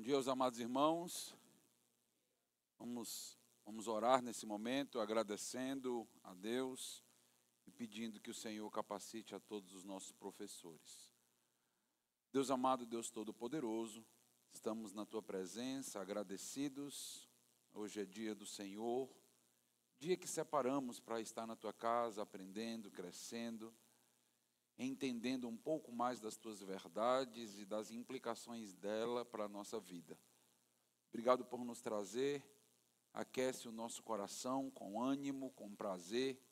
Bom dia, amados irmãos. Vamos orar nesse momento, agradecendo a Deus e pedindo que o Senhor capacite a todos os nossos professores. Deus amado, Deus Todo-Poderoso, estamos na Tua presença, agradecidos. Hoje é dia do Senhor, dia que separamos para estar na Tua casa, aprendendo, crescendo, entendendo um pouco mais das Tuas verdades e das implicações dela para a nossa vida. Obrigado por nos trazer, aquece o nosso coração com ânimo, com prazer,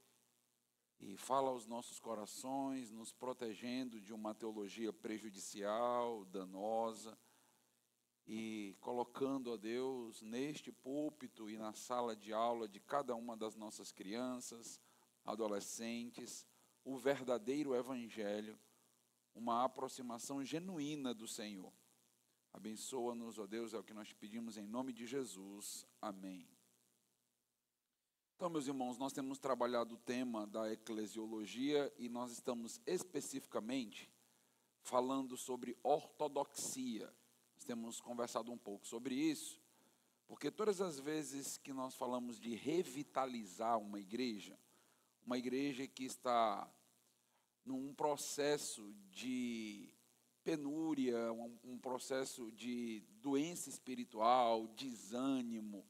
e fala aos nossos corações, nos protegendo de uma teologia prejudicial, danosa, e colocando, ó Deus, neste púlpito e na sala de aula de cada uma das nossas crianças, adolescentes, o verdadeiro evangelho, uma aproximação genuína do Senhor. Abençoa-nos, ó Deus, é o que nós pedimos em nome de Jesus. Amém. Então, meus irmãos, nós temos trabalhado o tema da eclesiologia e nós estamos especificamente falando sobre ortodoxia. Nós temos conversado um pouco sobre isso, porque todas as vezes que nós falamos de revitalizar uma igreja que está num processo de penúria, um processo de doença espiritual, desânimo.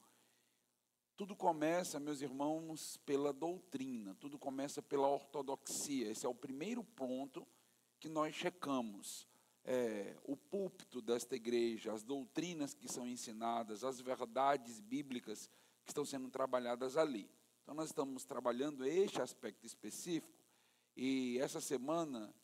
Tudo começa, meus irmãos, pela doutrina, tudo começa pela ortodoxia. Esse é o primeiro ponto que nós checamos. O púlpito desta igreja, as doutrinas que são ensinadas, as verdades bíblicas que estão sendo trabalhadas ali. Então, nós estamos trabalhando este aspecto específico. E essa semana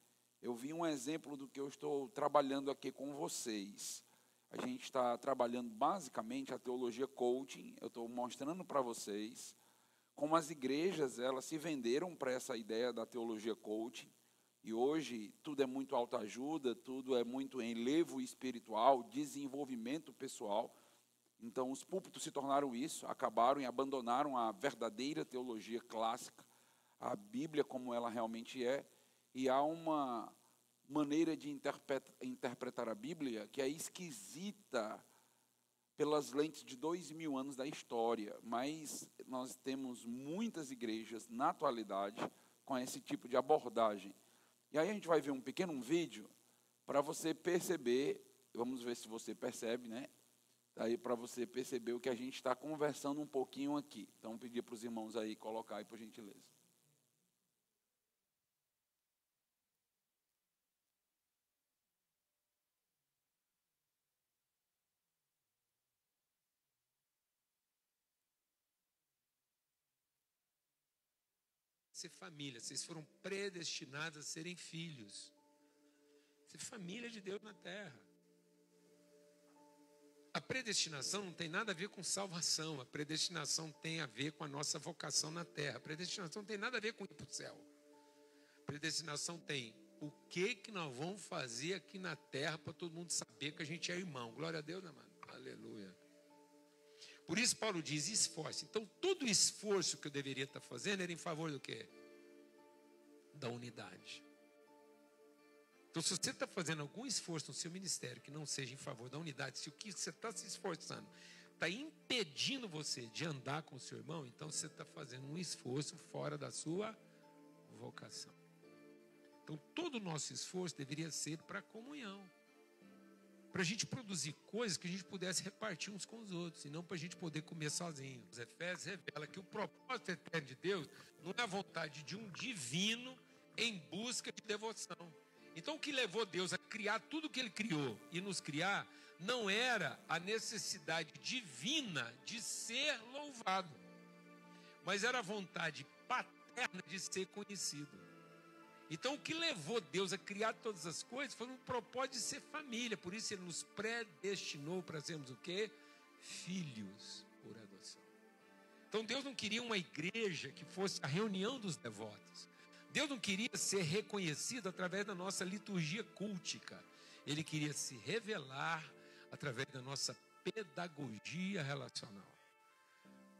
eu vi um exemplo do que eu estou trabalhando aqui com vocês. A gente está trabalhando basicamente a teologia coaching. Eu estou mostrando para vocês como as igrejas elas se venderam para essa ideia da teologia coaching. E hoje tudo é muito autoajuda, tudo é muito enlevo espiritual, desenvolvimento pessoal. Então os púlpitos se tornaram isso, acabaram e abandonaram a verdadeira teologia clássica, a Bíblia como ela realmente é, e há uma maneira de interpretar a Bíblia que é esquisita pelas lentes de 2000 anos da história, mas nós temos muitas igrejas na atualidade com esse tipo de abordagem. E aí a gente vai ver um pequeno vídeo para você perceber, vamos ver se você percebe, né? Aí para você perceber o que a gente está conversando um pouquinho aqui. Então, pedir para os irmãos aí colocar aí, por gentileza. Ser família, vocês foram predestinados a serem filhos. Ser família de Deus na terra. A predestinação não tem nada a ver com salvação. A predestinação tem a ver com a nossa vocação na terra. A predestinação não tem nada a ver com ir para o céu. A predestinação tem o que nós vamos fazer aqui na terra para todo mundo saber que a gente é irmão. Glória a Deus, né, mano? Aleluia. Por isso Paulo diz, esforce. Então todo o esforço que eu deveria estar fazendo era em favor do quê? Da unidade. Então se você está fazendo algum esforço no seu ministério que não seja em favor da unidade, se o que você está se esforçando está impedindo você de andar com o seu irmão, então você está fazendo um esforço fora da sua vocação. Então todo o nosso esforço deveria ser para a comunhão. Para a gente produzir coisas que a gente pudesse repartir uns com os outros, e não para a gente poder comer sozinho. Os Efésios revela que o propósito eterno de Deus não é a vontade de um divino em busca de devoção. Então o que levou Deus a criar tudo o que Ele criou e nos criar, não era a necessidade divina de ser louvado, mas era a vontade paterna de ser conhecido. Então o que levou Deus a criar todas as coisas foi um propósito de ser família. Por isso Ele nos predestinou para sermos o quê? Filhos por adoção. Então Deus não queria uma igreja que fosse a reunião dos devotos. Deus não queria ser reconhecido através da nossa liturgia cultica. Ele queria se revelar através da nossa pedagogia relacional.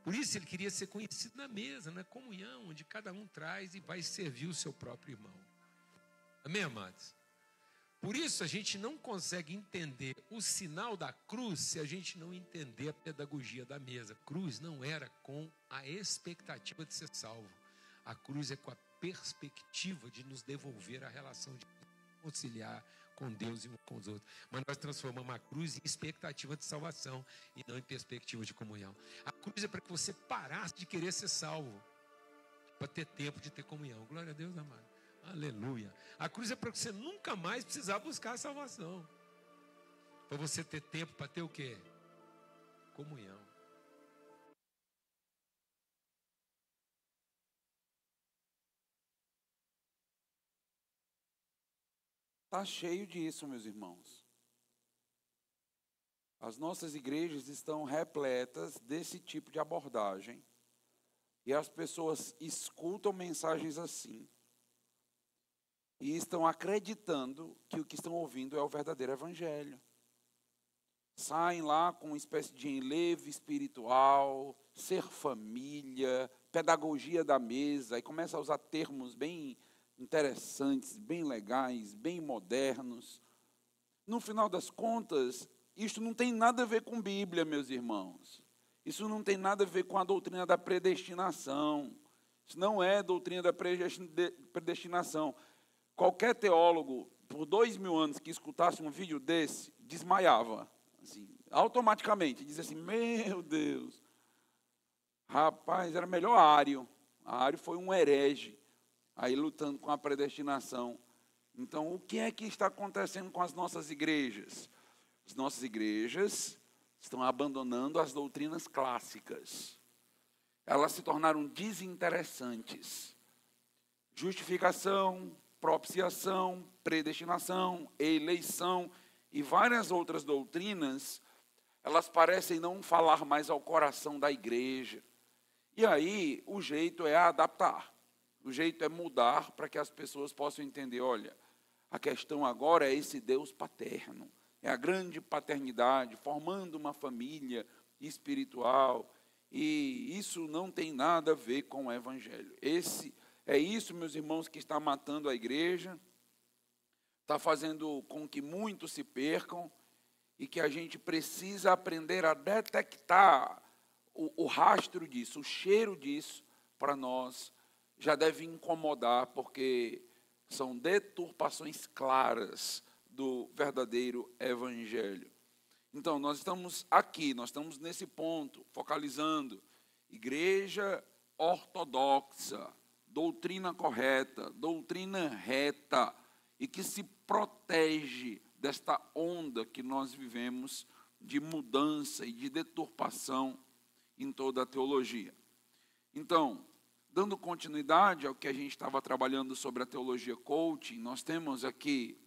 Por isso Ele queria ser conhecido na mesa, na comunhão, onde cada um traz e vai servir o seu próprio irmão. Amém, amados? Por isso a gente não consegue entender o sinal da cruz se a gente não entender a pedagogia da mesa. Cruz não era com a expectativa de ser salvo. A cruz é com a perspectiva de nos devolver a relação de conciliar com Deus e uns com os outros. Mas nós transformamos a cruz em expectativa de salvação e não em perspectiva de comunhão. A cruz é para que você parasse de querer ser salvo, para ter tempo de ter comunhão. Glória a Deus, amado. Aleluia. A cruz é para que você nunca mais precisar buscar a salvação. Para você ter tempo para ter o quê? Comunhão. Está cheio disso, meus irmãos. As nossas igrejas estão repletas desse tipo de abordagem. E as pessoas escutam mensagens assim. E estão acreditando que o que estão ouvindo é o verdadeiro evangelho. Saem lá com uma espécie de enlevo espiritual, ser família, pedagogia da mesa, e começam a usar termos bem interessantes, bem legais, bem modernos. No final das contas, isto não tem nada a ver com Bíblia, meus irmãos. Isso não tem nada a ver com a doutrina da predestinação. Isso não é doutrina da predestinação. Qualquer teólogo, por 2000 anos, que escutasse um vídeo desse, desmaiava. Assim, automaticamente, dizia assim, meu Deus. Rapaz, era melhor Ário. Ário foi um herege, aí lutando com a predestinação. Então, o que é que está acontecendo com as nossas igrejas? As nossas igrejas estão abandonando as doutrinas clássicas. Elas se tornaram desinteressantes. Justificação, propiciação, predestinação, eleição e várias outras doutrinas, elas parecem não falar mais ao coração da igreja. E aí, o jeito é adaptar. O jeito é mudar para que as pessoas possam entender, olha, a questão agora é esse Deus paterno. É a grande paternidade, formando uma família espiritual. E isso não tem nada a ver com o evangelho. É isso, meus irmãos, que está matando a igreja, está fazendo com que muitos se percam e que a gente precisa aprender a detectar o rastro disso, o cheiro disso, para nós. Já deve incomodar, porque são deturpações claras do verdadeiro evangelho. Então, nós estamos aqui, nós estamos nesse ponto, focalizando. Igreja ortodoxa, doutrina correta, doutrina reta, e que se protege desta onda que nós vivemos de mudança e de deturpação em toda a teologia. Então, dando continuidade ao que a gente estava trabalhando sobre a teologia coaching, nós temos aqui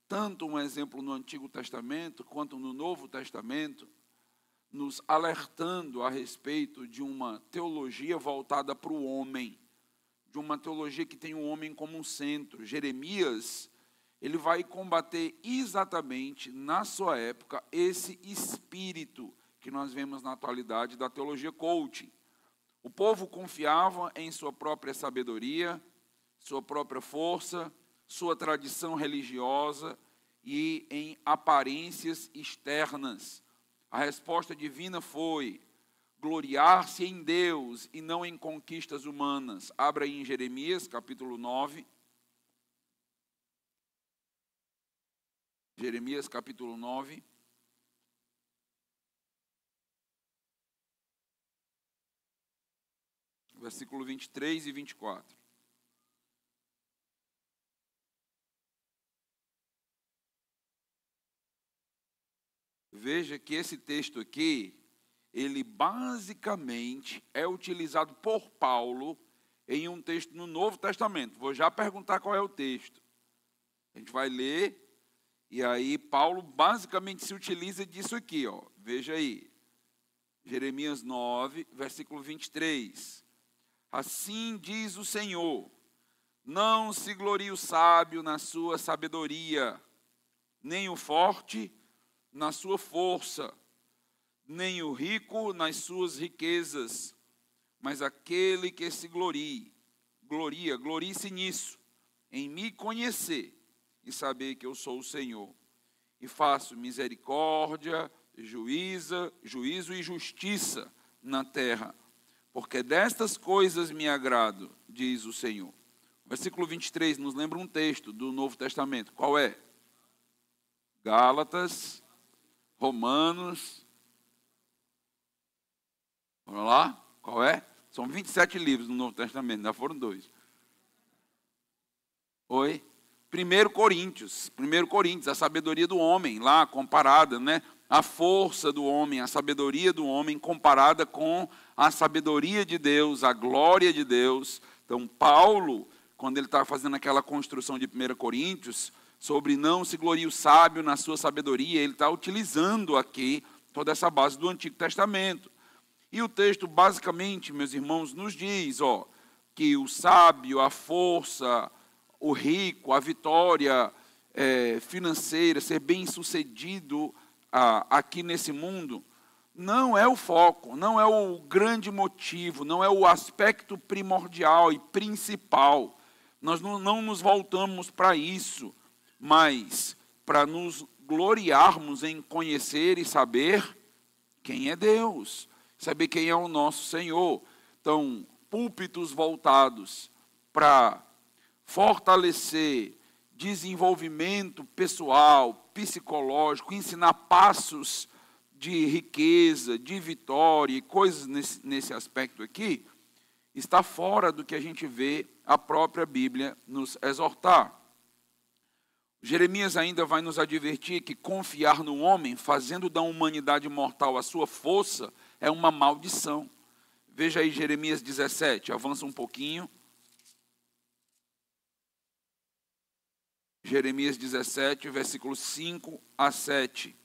tanto um exemplo no Antigo Testamento quanto no Novo Testamento, nos alertando a respeito de uma teologia voltada para o homem, de uma teologia que tem o homem como um centro. Jeremias, ele vai combater exatamente, na sua época, esse espírito que nós vemos na atualidade da teologia coaching. O povo confiava em sua própria sabedoria, sua própria força, sua tradição religiosa e em aparências externas. A resposta divina foi gloriar-se em Deus e não em conquistas humanas. Abra aí em Jeremias, capítulo 9. Jeremias, capítulo 9. Versículo 23 e 24. Veja que esse texto aqui, ele basicamente é utilizado por Paulo em um texto no Novo Testamento. Vou já perguntar qual é o texto. A gente vai ler, e aí Paulo basicamente se utiliza disso aqui, ó. Veja aí, Jeremias 9, versículo 23. Assim diz o Senhor, não se glorie o sábio na sua sabedoria, nem o forte na sua força, nem o rico nas suas riquezas, mas aquele que se glorie-se nisso, em me conhecer e saber que eu sou o Senhor. E faço misericórdia, juízo e justiça na terra. Porque destas coisas me agrado, diz o Senhor. O versículo 23 nos lembra um texto do Novo Testamento. Qual é? Gálatas, Romanos. Vamos lá? Qual é? São 27 livros no Novo Testamento, ainda foram 2. Oi? 1 Coríntios, a sabedoria do homem, lá comparada, né? A força do homem, a sabedoria do homem comparada com a sabedoria de Deus, a glória de Deus. Então, Paulo, quando ele está fazendo aquela construção de 1 Coríntios, sobre não se glorie o sábio na sua sabedoria, ele está utilizando aqui toda essa base do Antigo Testamento. E o texto, basicamente, meus irmãos, nos diz que o sábio, a força, o rico, a vitória financeira, ser bem-sucedido aqui nesse mundo, não é o foco, não é o grande motivo, não é o aspecto primordial e principal. Nós não nos voltamos para isso, mas para nos gloriarmos em conhecer e saber quem é Deus, saber quem é o nosso Senhor. Então, púlpitos voltados para fortalecer desenvolvimento pessoal, psicológico, ensinar passos de riqueza, de vitória e coisas nesse aspecto aqui, está fora do que a gente vê a própria Bíblia nos exortar. Jeremias ainda vai nos advertir que confiar no homem, fazendo da humanidade mortal a sua força, é uma maldição. Veja aí Jeremias 17, avança um pouquinho. Jeremias 17, versículos 5 a 7.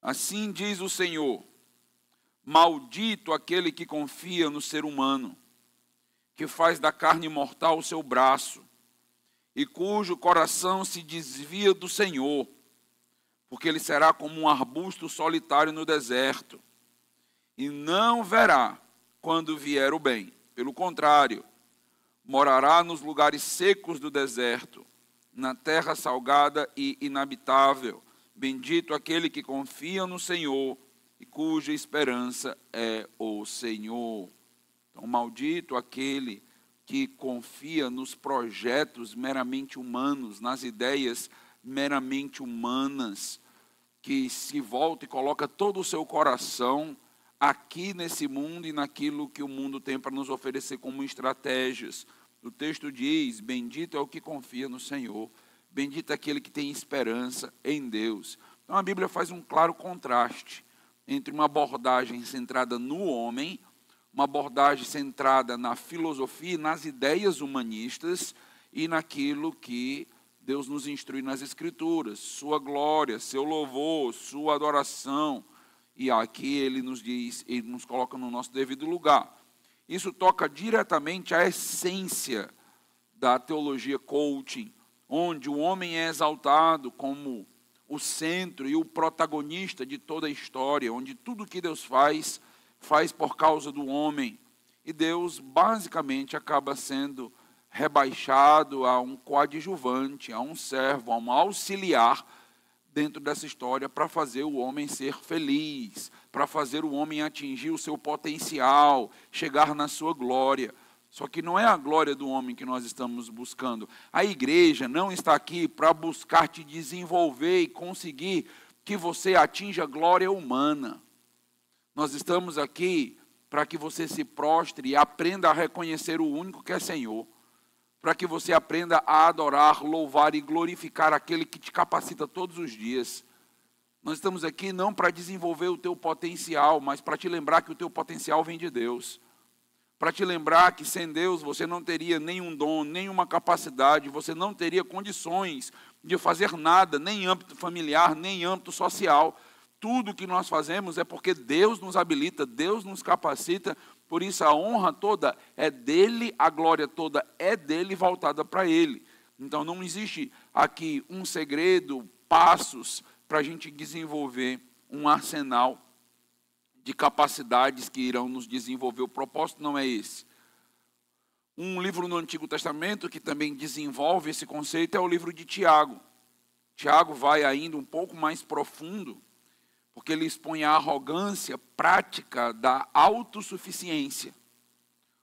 Assim diz o Senhor: maldito aquele que confia no ser humano, que faz da carne mortal o seu braço, e cujo coração se desvia do Senhor, porque ele será como um arbusto solitário no deserto, e não verá quando vier o bem. Pelo contrário, morará nos lugares secos do deserto, na terra salgada e inabitável. Bendito aquele que confia no Senhor e cuja esperança é o Senhor. Então, maldito aquele que confia nos projetos meramente humanos, nas ideias meramente humanas, que se volta e coloca todo o seu coração aqui nesse mundo e naquilo que o mundo tem para nos oferecer como estratégias. O texto diz: bendito é o que confia no Senhor, bendito é aquele que tem esperança em Deus. Então a Bíblia faz um claro contraste entre uma abordagem centrada no homem, uma abordagem centrada na filosofia, nas ideias humanistas e naquilo que Deus nos instrui nas Escrituras, sua glória, seu louvor, sua adoração. E aqui ele nos diz, ele nos coloca no nosso devido lugar. Isso toca diretamente à essência da teologia coaching, onde o homem é exaltado como o centro e o protagonista de toda a história, onde tudo que Deus faz por causa do homem. E Deus basicamente acaba sendo rebaixado a um coadjuvante, a um servo, a um auxiliar dentro dessa história para fazer o homem ser feliz, para fazer o homem atingir o seu potencial, chegar na sua glória. Só que não é a glória do homem que nós estamos buscando. A igreja não está aqui para buscar te desenvolver e conseguir que você atinja a glória humana. Nós estamos aqui para que você se prostre e aprenda a reconhecer o único que é Senhor. Para que você aprenda a adorar, louvar e glorificar aquele que te capacita todos os dias. Nós estamos aqui não para desenvolver o teu potencial, mas para te lembrar que o teu potencial vem de Deus. Para te lembrar que sem Deus você não teria nenhum dom, nenhuma capacidade, você não teria condições de fazer nada, nem em âmbito familiar, nem em âmbito social. Tudo que nós fazemos é porque Deus nos habilita, Deus nos capacita, por isso a honra toda é dele, a glória toda é dele, voltada para ele. Então não existe aqui um segredo, passos para a gente desenvolver um arsenal de capacidades que irão nos desenvolver. O propósito não é esse. Um livro no Antigo Testamento que também desenvolve esse conceito é o livro de Tiago. Tiago vai ainda um pouco mais profundo, porque ele expõe a arrogância prática da autossuficiência.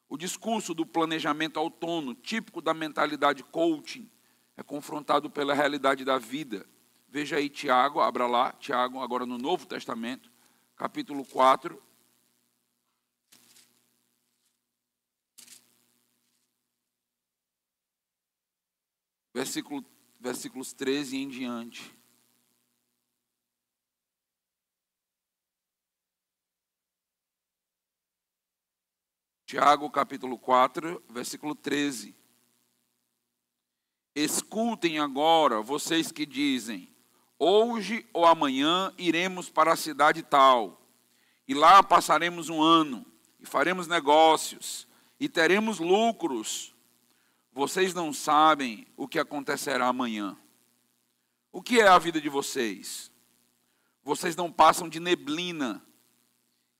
O discurso do planejamento autônomo, típico da mentalidade coaching, é confrontado pela realidade da vida. Veja aí Tiago, abra lá, Tiago, agora no Novo Testamento, capítulo 4. Versículos 13 em diante. Tiago, capítulo 4, versículo 13. Escutem agora, vocês que dizem, hoje ou amanhã iremos para a cidade tal, e lá passaremos um ano, e faremos negócios, e teremos lucros. Vocês não sabem o que acontecerá amanhã. O que é a vida de vocês? Vocês não passam de neblina,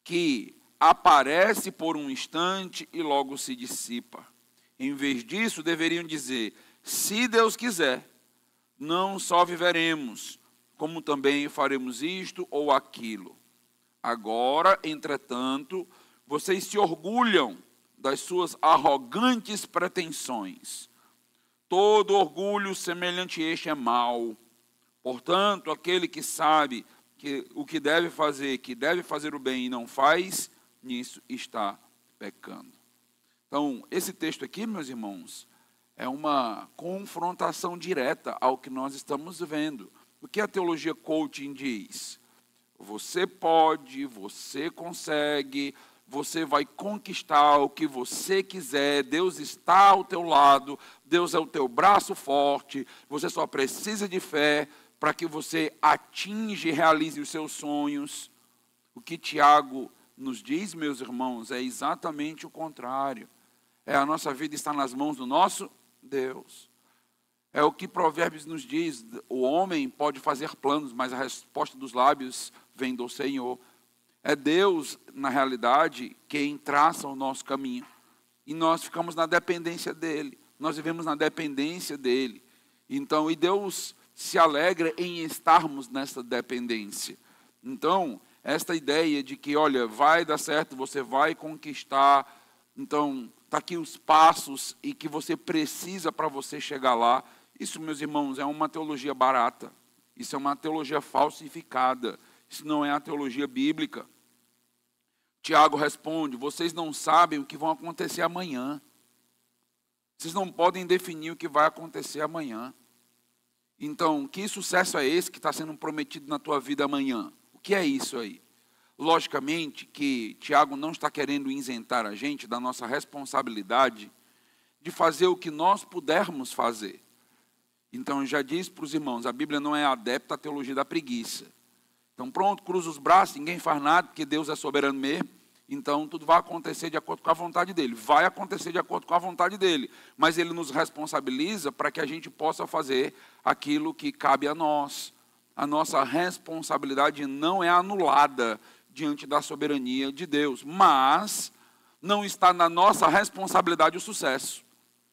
que aparece por um instante e logo se dissipa. Em vez disso, deveriam dizer, se Deus quiser, não só viveremos, como também faremos isto ou aquilo. Agora, entretanto, vocês se orgulham das suas arrogantes pretensões. Todo orgulho semelhante a este é mau. Portanto, aquele que sabe que o que deve fazer o bem e não faz, nisso está pecando. Então, esse texto aqui, meus irmãos, é uma confrontação direta ao que nós estamos vendo. O que a teologia coaching diz? Você pode, você consegue, você vai conquistar o que você quiser, Deus está ao teu lado, Deus é o teu braço forte, você só precisa de fé para que você atinja e realize os seus sonhos. O que Tiago nos diz, meus irmãos, é exatamente o contrário. A nossa vida está nas mãos do nosso Deus. É o que Provérbios nos diz, o homem pode fazer planos, mas a resposta dos lábios vem do Senhor. É Deus, na realidade, quem traça o nosso caminho. E nós ficamos na dependência dEle. Nós vivemos na dependência dEle. Então, e Deus se alegra em estarmos nessa dependência. Então, esta ideia de que, olha, vai dar certo, você vai conquistar. Então, está aqui os passos e que você precisa para você chegar lá. Isso, meus irmãos, é uma teologia barata. Isso é uma teologia falsificada. Isso não é a teologia bíblica. Tiago responde, vocês não sabem o que vai acontecer amanhã. Vocês não podem definir o que vai acontecer amanhã. Então, que sucesso é esse que está sendo prometido na tua vida amanhã? O que é isso aí? Logicamente que Tiago não está querendo isentar a gente da nossa responsabilidade de fazer o que nós pudermos fazer. Então, eu já disse para os irmãos, a Bíblia não é adepta à teologia da preguiça. Então, pronto, cruza os braços, ninguém faz nada, porque Deus é soberano mesmo. Então, tudo vai acontecer de acordo com a vontade dEle. Vai acontecer de acordo com a vontade dEle. Mas Ele nos responsabiliza para que a gente possa fazer aquilo que cabe a nós. A nossa responsabilidade não é anulada diante da soberania de Deus. Mas não está na nossa responsabilidade o sucesso.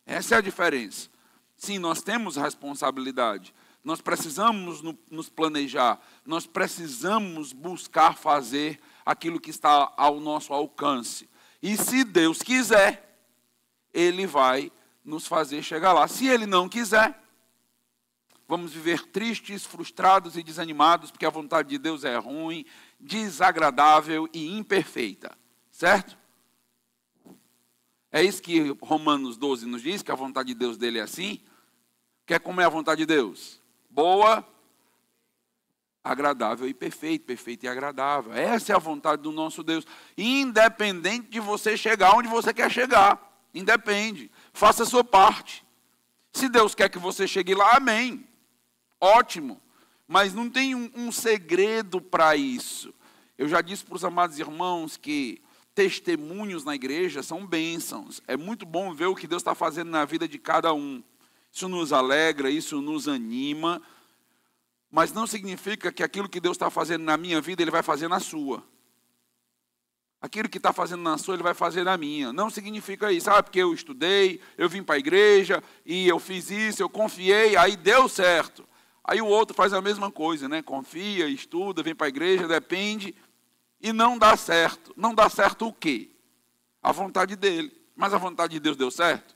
Essa é a diferença. Sim, nós temos responsabilidade. Nós precisamos nos planejar, nós precisamos buscar fazer aquilo que está ao nosso alcance. E se Deus quiser, Ele vai nos fazer chegar lá. Se Ele não quiser, vamos viver tristes, frustrados e desanimados, porque a vontade de Deus é ruim, desagradável e imperfeita. Certo? É isso que Romanos 12 nos diz, que a vontade de Deus dele é assim. Quer como é a vontade de Deus? Boa, agradável e perfeita, perfeita e agradável. Essa é a vontade do nosso Deus. Independente de você chegar onde você quer chegar. Independe. Faça a sua parte. Se Deus quer que você chegue lá, amém. Ótimo. Mas não tem um segredo para isso. Eu já disse para os amados irmãos que testemunhos na igreja são bênçãos. É muito bom ver o que Deus está fazendo na vida de cada um. Isso nos alegra, isso nos anima, mas não significa que aquilo que Deus está fazendo na minha vida, Ele vai fazer na sua. Aquilo que está fazendo na sua, ele vai fazer na minha. Não significa isso, sabe? Porque eu estudei, eu vim para a igreja, e eu fiz isso, eu confiei, aí deu certo. Aí o outro faz a mesma coisa, né? Confia, estuda, vem para a igreja, depende, e não dá certo. Não dá certo o quê? A vontade dele. Mas a vontade de Deus deu certo?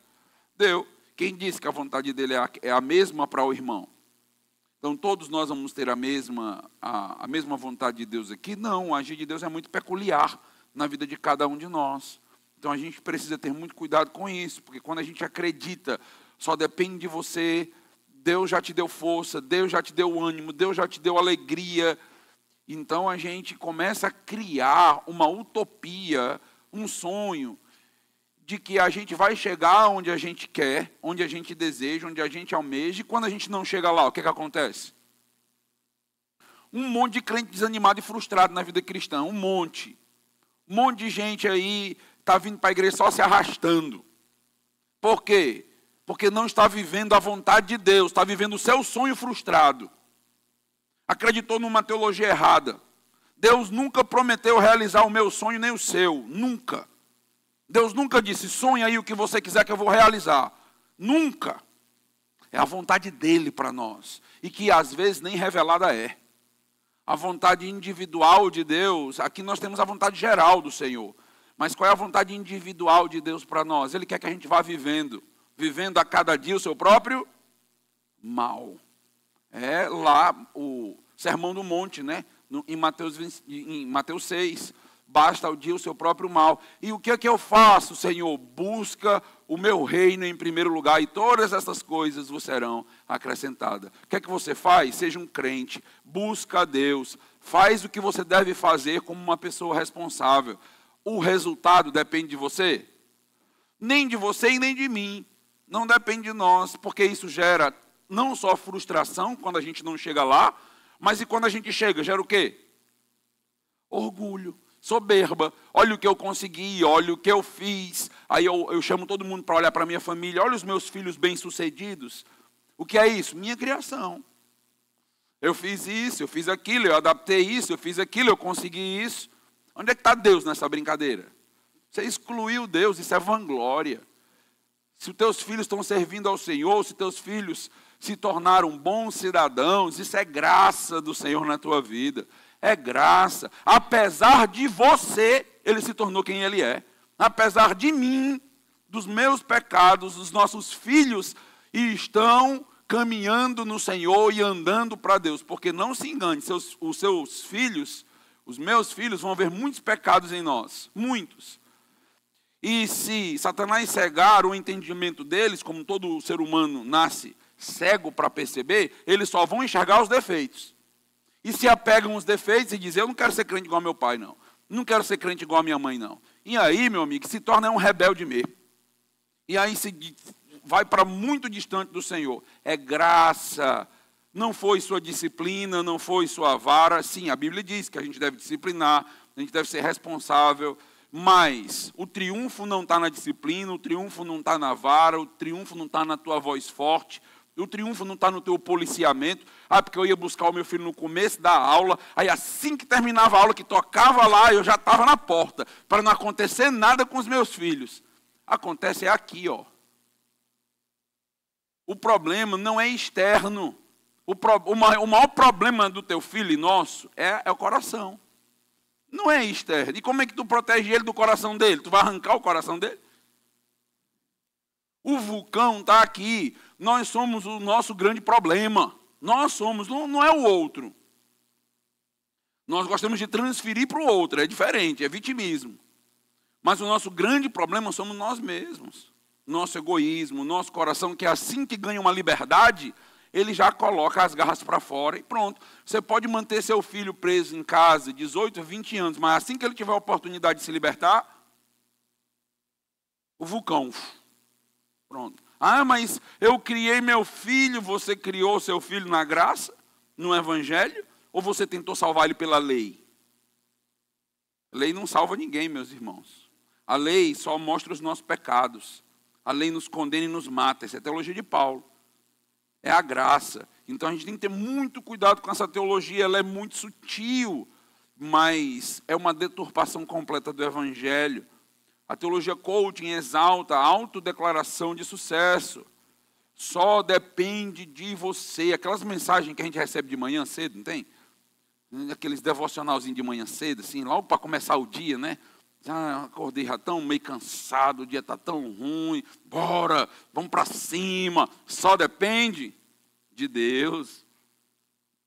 Deu. Quem disse que a vontade dele é a mesma para o irmão? Então todos nós vamos ter a mesma vontade de Deus aqui? Não, o agir de Deus é muito peculiar na vida de cada um de nós. Então a gente precisa ter muito cuidado com isso, porque quando a gente acredita, só depende de você, Deus já te deu força, Deus já te deu ânimo, Deus já te deu alegria. Então a gente começa a criar uma utopia, um sonho, de que a gente vai chegar onde a gente quer, onde a gente deseja, onde a gente almeja, e quando a gente não chega lá, o que acontece? Um monte de crente desanimado e frustrado na vida cristã, um monte de gente aí está vindo para a igreja só se arrastando. Por quê? Porque não está vivendo a vontade de Deus, está vivendo o seu sonho frustrado. Acreditou numa teologia errada. Deus nunca prometeu realizar o meu sonho, nem o seu, nunca. Deus nunca disse, sonha aí o que você quiser que eu vou realizar. Nunca. É a vontade dele para nós. E que às vezes nem revelada é. A vontade individual de Deus, aqui nós temos a vontade geral do Senhor. Mas qual é a vontade individual de Deus para nós? Ele quer que a gente vá vivendo a cada dia o seu próprio mal. É lá o Sermão do Monte, né? Em Mateus 6. Basta ao dia o seu próprio mal. E o que é que eu faço, Senhor? Busca o meu reino em primeiro lugar, e todas essas coisas vos serão acrescentadas. O que é que você faz? Seja um crente, busca a Deus, faz o que você deve fazer como uma pessoa responsável. O resultado depende de você? Nem de você e nem de mim. Não depende de nós, porque isso gera não só frustração quando a gente não chega lá, mas e quando a gente chega, gera o quê? Orgulho. Soberba, olha o que eu consegui, olha o que eu fiz. Aí eu chamo todo mundo para olhar para a minha família, olha os meus filhos bem-sucedidos. O que é isso? Minha criação. Eu fiz isso, eu fiz aquilo, eu adaptei isso, eu fiz aquilo, eu consegui isso. Onde é que está Deus nessa brincadeira? Você excluiu Deus, isso é vanglória. Se os teus filhos estão servindo ao Senhor, se teus filhos se tornaram bons cidadãos, isso é graça do Senhor na tua vida. É graça. Apesar de você, ele se tornou quem ele é. Apesar de mim, dos meus pecados, os nossos filhos estão caminhando no Senhor e andando para Deus. Porque não se engane, os seus filhos, os meus filhos vão ver muitos pecados em nós. Muitos. E se Satanás cegar o entendimento deles, como todo ser humano nasce cego para perceber, eles só vão enxergar os defeitos. E se apegam os defeitos e dizem, eu não quero ser crente igual ao meu pai, não. Não quero ser crente igual a minha mãe, não. E aí, meu amigo, se torna um rebelde mesmo. E aí vai para muito distante do Senhor. É graça. Não foi sua disciplina, não foi sua vara. Sim, a Bíblia diz que a gente deve disciplinar, a gente deve ser responsável. Mas o triunfo não está na disciplina, o triunfo não está na vara, o triunfo não está na tua voz forte. O triunfo não está no teu policiamento. Porque eu ia buscar o meu filho no começo da aula, aí assim que terminava a aula, que tocava lá, eu já estava na porta, para não acontecer nada com os meus filhos. Acontece aqui, ó. O problema não é externo. O maior problema do teu filho e nosso é o coração. Não é externo. E como é que tu protege ele do coração dele? Tu vai arrancar o coração dele? O vulcão está aqui. Nós somos o nosso grande problema. Nós somos, não é o outro. Nós gostamos de transferir para o outro, é diferente, é vitimismo. Mas o nosso grande problema somos nós mesmos. Nosso egoísmo, nosso coração, que assim que ganha uma liberdade, ele já coloca as garras para fora e pronto. Você pode manter seu filho preso em casa 18, 20 anos, mas assim que ele tiver a oportunidade de se libertar, o vulcão, pronto. Mas eu criei meu filho, você criou seu filho na graça, no evangelho, ou você tentou salvar ele pela lei? A lei não salva ninguém, meus irmãos. A lei só mostra os nossos pecados. A lei nos condena e nos mata. Essa é a teologia de Paulo. É a graça. Então a gente tem que ter muito cuidado com essa teologia, ela é muito sutil. mas é uma deturpação completa do Evangelho. A teologia coaching exalta a autodeclaração de sucesso. Só depende de você. Aquelas mensagens que a gente recebe de manhã cedo, não tem? Aqueles devocionalzinhos de manhã cedo, assim, logo para começar o dia, né? Ah, acordei já tão meio cansado, o dia está tão ruim. Bora, vamos para cima. Só depende de Deus.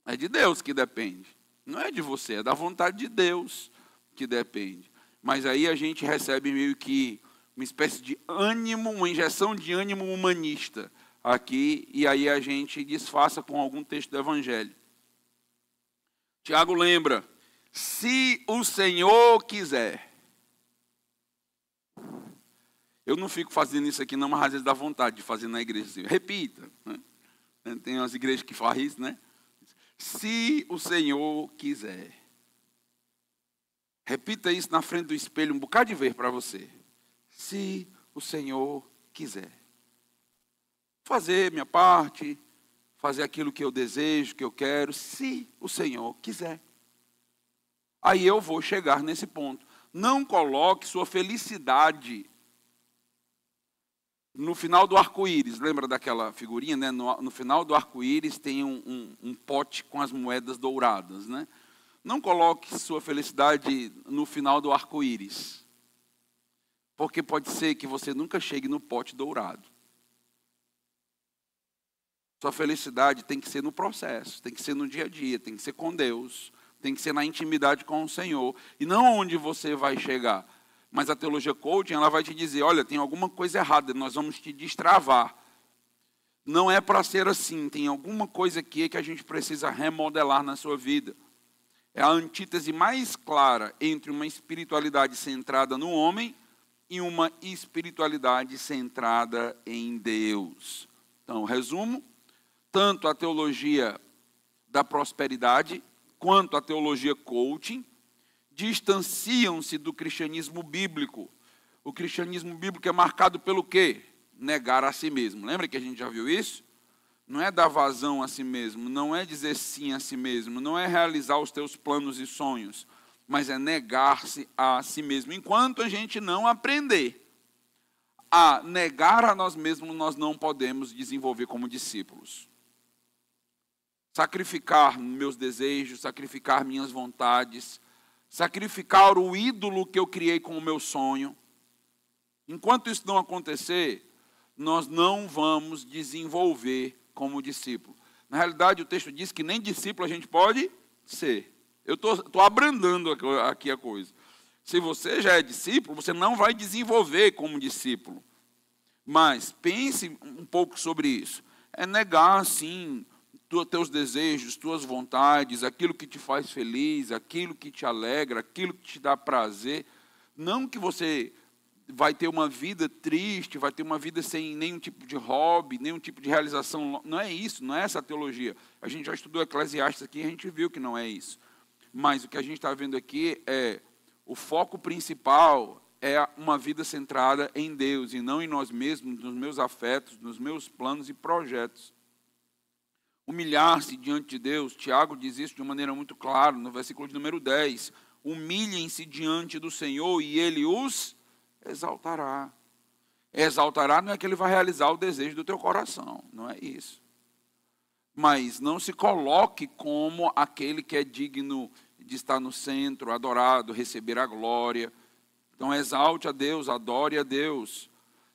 É de Deus que depende. Não é de você, é da vontade de Deus que depende. Mas aí a gente recebe meio que uma espécie de ânimo, uma injeção de ânimo humanista aqui, e aí a gente disfarça com algum texto do Evangelho. Tiago lembra, se o Senhor quiser. Eu não fico fazendo isso aqui não, mas às vezes dá vontade de fazer na igreja assim. Repita. Né? Tem umas igrejas que fazem isso, né? Se o Senhor quiser. Repita isso na frente do espelho um bocado de vez para você. Se o Senhor quiser. Fazer minha parte, fazer aquilo que eu desejo, que eu quero, se o Senhor quiser. Aí eu vou chegar nesse ponto. Não coloque sua felicidade no final do arco-íris. Lembra daquela figurinha, né? No final do arco-íris tem um pote com as moedas douradas, né? Não coloque sua felicidade no final do arco-íris. Porque pode ser que você nunca chegue no pote dourado. Sua felicidade tem que ser no processo, tem que ser no dia a dia, tem que ser com Deus, tem que ser na intimidade com o Senhor. E não onde você vai chegar. Mas a teologia coaching, ela vai te dizer, olha, tem alguma coisa errada, nós vamos te destravar. Não é para ser assim, tem alguma coisa aqui que a gente precisa remodelar na sua vida. É a antítese mais clara entre uma espiritualidade centrada no homem e uma espiritualidade centrada em Deus. Então, resumo, tanto a teologia da prosperidade quanto a teologia coaching distanciam-se do cristianismo bíblico. O cristianismo bíblico é marcado pelo quê? Negar a si mesmo. Lembra que a gente já viu isso? Não é dar vazão a si mesmo, não é dizer sim a si mesmo, não é realizar os teus planos e sonhos, mas é negar-se a si mesmo. Enquanto a gente não aprender a negar a nós mesmos, nós não podemos desenvolver como discípulos. Sacrificar meus desejos, sacrificar minhas vontades, sacrificar o ídolo que eu criei com o meu sonho. Enquanto isso não acontecer, nós não vamos desenvolver como discípulo. Na realidade, o texto diz que nem discípulo a gente pode ser. Eu estou abrandando aqui a coisa. Se você já é discípulo, você não vai desenvolver como discípulo. Mas pense um pouco sobre isso. É negar, sim, teus desejos, tuas vontades, aquilo que te faz feliz, aquilo que te alegra, aquilo que te dá prazer. Não que você vai ter uma vida triste, vai ter uma vida sem nenhum tipo de hobby, nenhum tipo de realização. Não é isso, não é essa a teologia. A gente já estudou Eclesiastes aqui e a gente viu que não é isso. Mas o que a gente está vendo aqui é o foco principal é uma vida centrada em Deus e não em nós mesmos, nos meus afetos, nos meus planos e projetos. Humilhar-se diante de Deus, Tiago diz isso de uma maneira muito clara, no versículo de número 10. Humilhem-se diante do Senhor e Ele os exaltará. Exaltará não é que Ele vai realizar o desejo do teu coração, não é isso. Mas não se coloque como aquele que é digno de estar no centro, adorado, receber a glória. Então exalte a Deus, adore a Deus.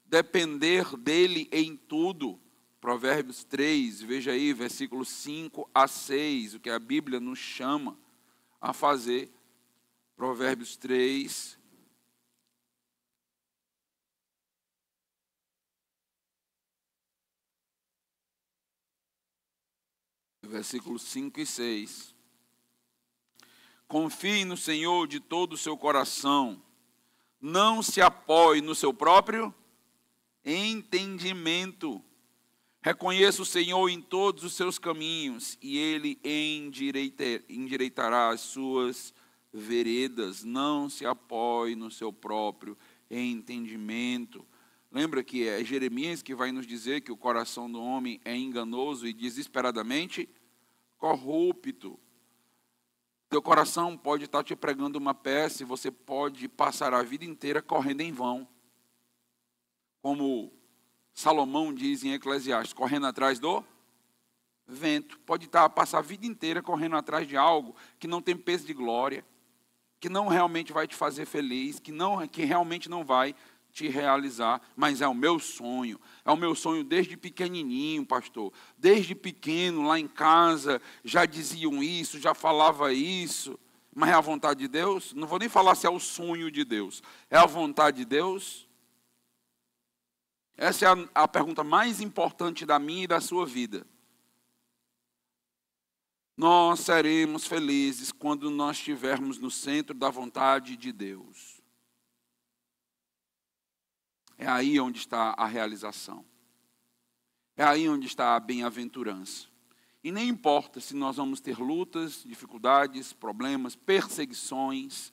Depender dEle em tudo. Provérbios 3, veja aí, versículos 5 a 6, o que a Bíblia nos chama a fazer. Provérbios 3. Versículos 5 e 6. Confie no Senhor de todo o seu coração. Não se apoie no seu próprio entendimento. Reconheça o Senhor em todos os seus caminhos e Ele endireitará as suas veredas. Não se apoie no seu próprio entendimento. Lembra que é Jeremias que vai nos dizer que o coração do homem é enganoso e desesperadamente corrupto. Teu coração pode estar te pregando uma peça e você pode passar a vida inteira correndo em vão. Como Salomão diz em Eclesiastes, correndo atrás do vento. Pode passar a vida inteira correndo atrás de algo que não tem peso de glória, que não realmente vai te fazer feliz, que realmente não vai te realizar, mas é o meu sonho desde pequenininho, pastor, desde pequeno lá em casa, já diziam isso, já falava isso, mas é a vontade de Deus? Não vou nem falar se é o sonho de Deus, é a vontade de Deus? Essa é a pergunta mais importante da minha e da sua vida. Nós seremos felizes quando nós estivermos no centro da vontade de Deus. É aí onde está a realização. É aí onde está a bem-aventurança. E nem importa se nós vamos ter lutas, dificuldades, problemas, perseguições,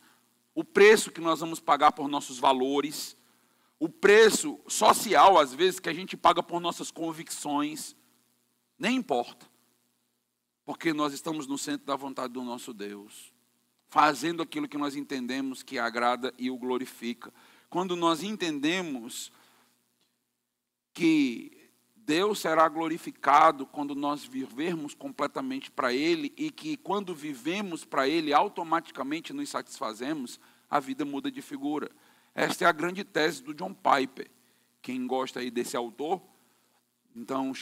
o preço que nós vamos pagar por nossos valores, o preço social, às vezes, que a gente paga por nossas convicções, nem importa. Porque nós estamos no centro da vontade do nosso Deus, fazendo aquilo que nós entendemos que agrada e o glorifica. Quando nós entendemos que Deus será glorificado quando nós vivermos completamente para Ele e que quando vivemos para Ele, automaticamente nos satisfazemos, a vida muda de figura. Esta é a grande tese do John Piper. Quem gosta aí desse autor, então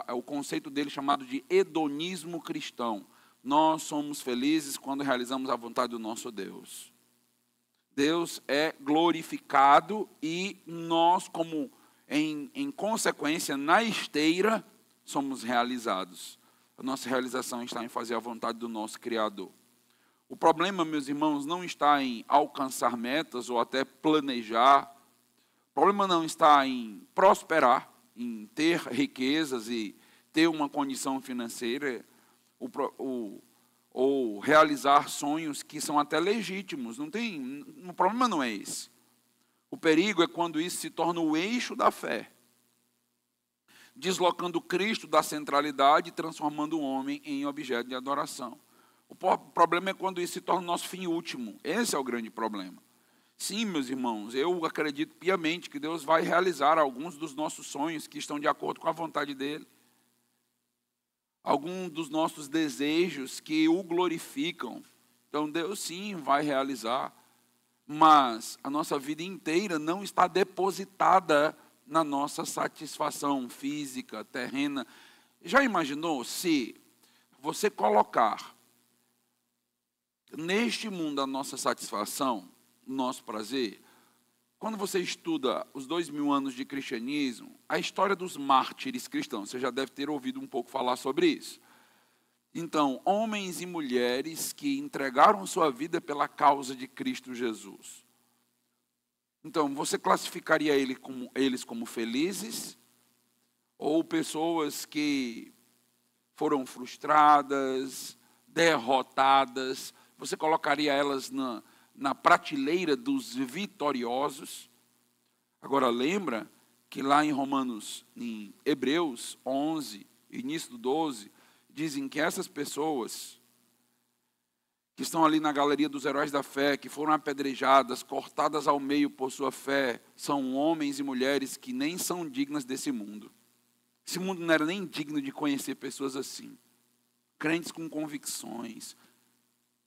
é o conceito dele chamado de hedonismo cristão. Nós somos felizes quando realizamos a vontade do nosso Deus. Deus é glorificado e nós, como em consequência, na esteira, somos realizados. A nossa realização está em fazer a vontade do nosso Criador. O problema, meus irmãos, não está em alcançar metas ou até planejar. O problema não está em prosperar, em ter riquezas e ter uma condição financeira, ou realizar sonhos que são até legítimos. O problema não é esse. O perigo é quando isso se torna o eixo da fé, deslocando Cristo da centralidade e transformando o homem em objeto de adoração. O problema é quando isso se torna o nosso fim último. Esse é o grande problema. Sim, meus irmãos, eu acredito piamente que Deus vai realizar alguns dos nossos sonhos que estão de acordo com a vontade dEle. Alguns dos nossos desejos que o glorificam. Então, Deus sim vai realizar. Mas a nossa vida inteira não está depositada na nossa satisfação física, terrena. Já imaginou se você colocar neste mundo a nossa satisfação, o nosso prazer? Quando você estuda os 2000 anos de cristianismo, a história dos mártires cristãos, você já deve ter ouvido um pouco falar sobre isso. Então, homens e mulheres que entregaram sua vida pela causa de Cristo Jesus. Então, você classificaria eles como felizes? Ou pessoas que foram frustradas, derrotadas? Você colocaria elas na prateleira dos vitoriosos? Agora, lembra que lá em Hebreus 11, início do 12, dizem que essas pessoas que estão ali na galeria dos heróis da fé, que foram apedrejadas, cortadas ao meio por sua fé, são homens e mulheres que nem são dignas desse mundo. Esse mundo não era nem digno de conhecer pessoas assim. Crentes com convicções,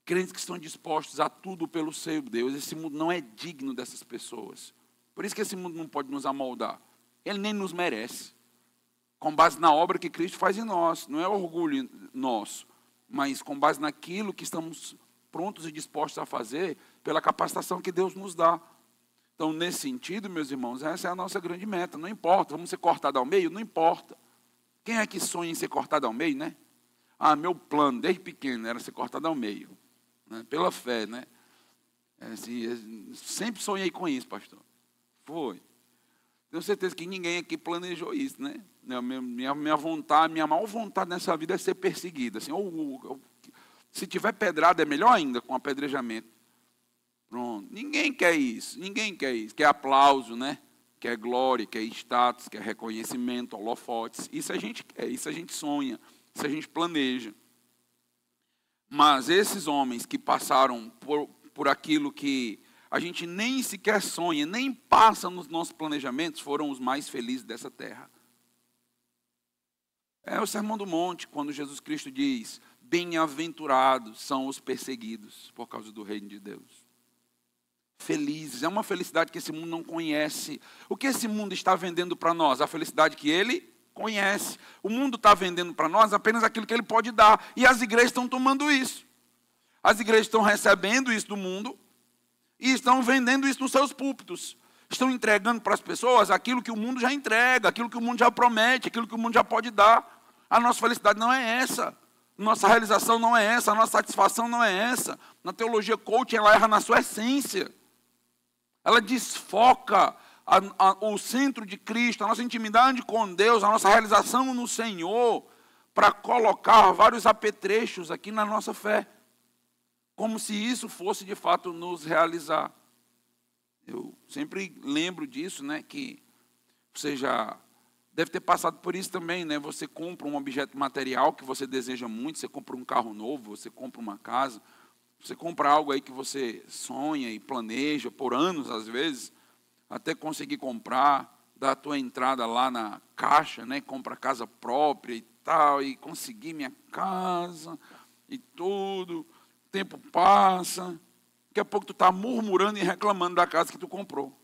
crentes que estão dispostos a tudo pelo seu Deus. Esse mundo não é digno dessas pessoas. Por isso que esse mundo não pode nos amoldar. Ele nem nos merece. Com base na obra que Cristo faz em nós. Não é orgulho nosso, mas com base naquilo que estamos prontos e dispostos a fazer pela capacitação que Deus nos dá. Então, nesse sentido, meus irmãos, essa é a nossa grande meta. Não importa, vamos ser cortados ao meio? Não importa. Quem é que sonha em ser cortado ao meio, né? Meu plano, desde pequeno, era ser cortado ao meio. Né? Pela fé, né? Sempre sonhei com isso, pastor. Foi. Tenho certeza que ninguém aqui planejou isso, né? Minha vontade, minha maior vontade nessa vida é ser perseguida. Assim, se tiver pedrada, é melhor ainda, com apedrejamento. Pronto. Ninguém quer isso. Quer aplauso, né? Quer glória, quer status, quer reconhecimento, holofotes. Isso a gente quer, isso a gente sonha, isso a gente planeja. Mas esses homens que passaram por aquilo que a gente nem sequer sonha, nem passa nos nossos planejamentos, foram os mais felizes dessa terra. É o Sermão do Monte, quando Jesus Cristo diz: bem-aventurados são os perseguidos por causa do reino de Deus. Felizes, é uma felicidade que esse mundo não conhece. O que esse mundo está vendendo para nós? A felicidade que ele conhece. O mundo está vendendo para nós apenas aquilo que ele pode dar. E as igrejas estão tomando isso. As igrejas estão recebendo isso do mundo e estão vendendo isso nos seus púlpitos. Estão entregando para as pessoas aquilo que o mundo já entrega, aquilo que o mundo já promete, aquilo que o mundo já pode dar. A nossa felicidade não é essa. Nossa realização não é essa. A nossa satisfação não é essa. Na teologia coaching, ela erra na sua essência. Ela desfoca o centro de Cristo, a nossa intimidade com Deus, a nossa realização no Senhor, para colocar vários apetrechos aqui na nossa fé. Como se isso fosse de fato nos realizar. Eu sempre lembro disso, né, que você já deve ter passado por isso também, né? Você compra um objeto material que você deseja muito, você compra um carro novo, você compra uma casa, você compra algo aí que você sonha e planeja por anos às vezes, até conseguir comprar, dar a tua entrada lá na caixa, né, compra casa própria e tal, e conseguir minha casa e tudo. O tempo passa, daqui a pouco tu está murmurando e reclamando da casa que tu comprou.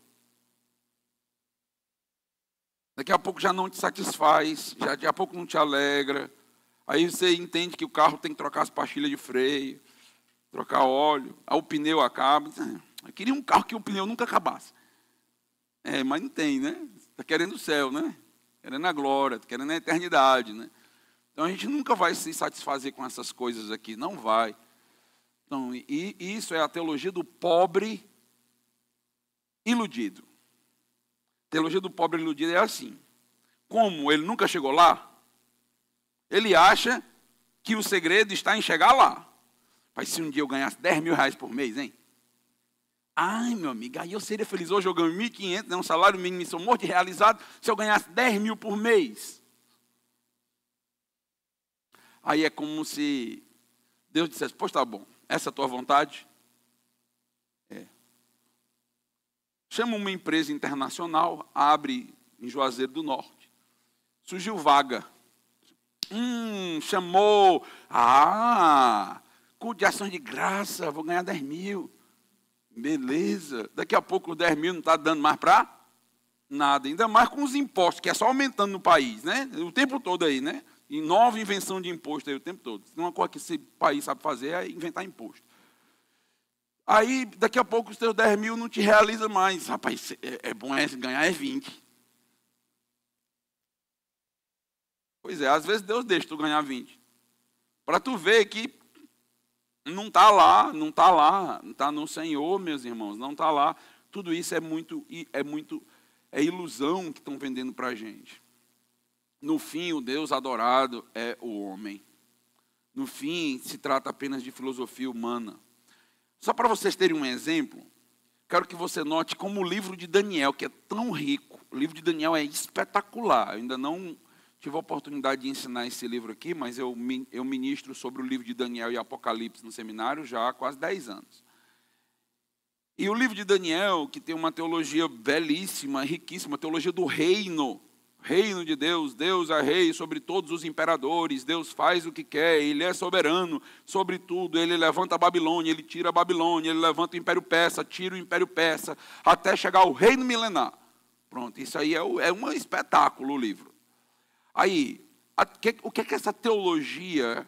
Daqui a pouco já não te satisfaz, já daqui a pouco não te alegra. Aí você entende que o carro tem que trocar as pastilhas de freio, trocar óleo, aí o pneu acaba. Eu queria um carro que o pneu nunca acabasse. Mas não tem, né? Está querendo o céu, né? Querendo a glória, querendo a eternidade, né? Então a gente nunca vai se satisfazer com essas coisas aqui, não vai. Então, e isso é a teologia do pobre iludido. A teologia do pobre iludido é assim. Como ele nunca chegou lá, ele acha que o segredo está em chegar lá. Mas se um dia eu ganhasse 10 mil reais por mês, hein? Ai, meu amigo, aí eu seria feliz. Hoje eu ganho 1.500, né, um salário mínimo, sou morto de realizado, se eu ganhasse 10 mil por mês. Aí é como se Deus dissesse: pois tá bom, essa é a tua vontade? Chama uma empresa internacional, abre em Juazeiro do Norte. Surgiu vaga. Chamou. Culto de ações de graça, vou ganhar 10 mil. Beleza. Daqui a pouco os 10 mil não está dando mais para nada. Ainda mais com os impostos, que é só aumentando no país, né? O tempo todo aí, né? E nova invenção de imposto aí o tempo todo. Uma coisa que esse país sabe fazer é inventar imposto. Aí, daqui a pouco, os teus 10 mil não te realiza mais. Rapaz, é bom ganhar 20. Pois é, às vezes Deus deixa tu ganhar 20. Para tu ver que não está lá, não está no Senhor, meus irmãos, não está lá. Tudo isso é ilusão que estão vendendo para a gente. No fim, o Deus adorado é o homem. No fim, se trata apenas de filosofia humana. Só para vocês terem um exemplo, quero que você note como o livro de Daniel, que é tão rico, o livro de Daniel é espetacular. Eu ainda não tive a oportunidade de ensinar esse livro aqui, mas eu ministro sobre o livro de Daniel e Apocalipse no seminário já há quase 10 anos. E o livro de Daniel, que tem uma teologia belíssima, riquíssima, teologia do reino de Deus. Deus é rei sobre todos os imperadores, Deus faz o que quer, Ele é soberano sobre tudo. Ele levanta a Babilônia, Ele tira a Babilônia, Ele levanta o Império Persa, tira o Império Persa, até chegar ao reino milenar. Pronto, isso aí é um espetáculo, o livro. Aí, o que é que essa teologia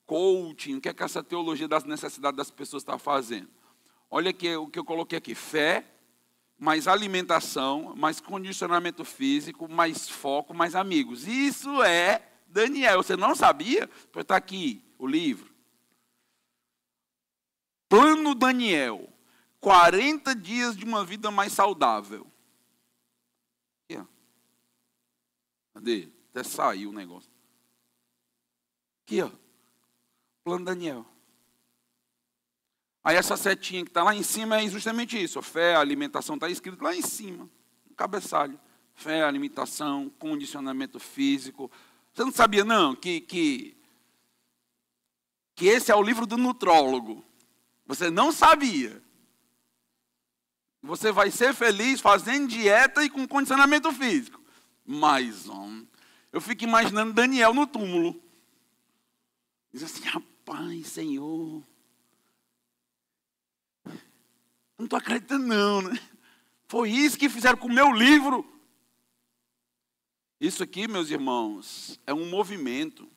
coaching, o que é que essa teologia das necessidades das pessoas está fazendo? Olha aqui, o que eu coloquei aqui: fé, mais alimentação, mais condicionamento físico, mais foco, mais amigos. Isso é Daniel. Você não sabia? Pois está aqui o livro. Plano Daniel. 40 dias de uma vida mais saudável. Aqui, ó. Cadê? Até saiu o negócio. Aqui, ó. Plano Daniel. Aí essa setinha que está lá em cima é justamente isso. A fé, a alimentação, está escrito lá em cima, no cabeçalho. Fé, alimentação, condicionamento físico. Você não sabia, não, que que esse é o livro do nutrólogo. Você não sabia. Você vai ser feliz fazendo dieta e com condicionamento físico. Mas, eu fico imaginando Daniel no túmulo. Diz assim, rapaz, Senhor, não estou acreditando não, né? Foi isso que fizeram com o meu livro. Isso aqui, meus irmãos, é um movimento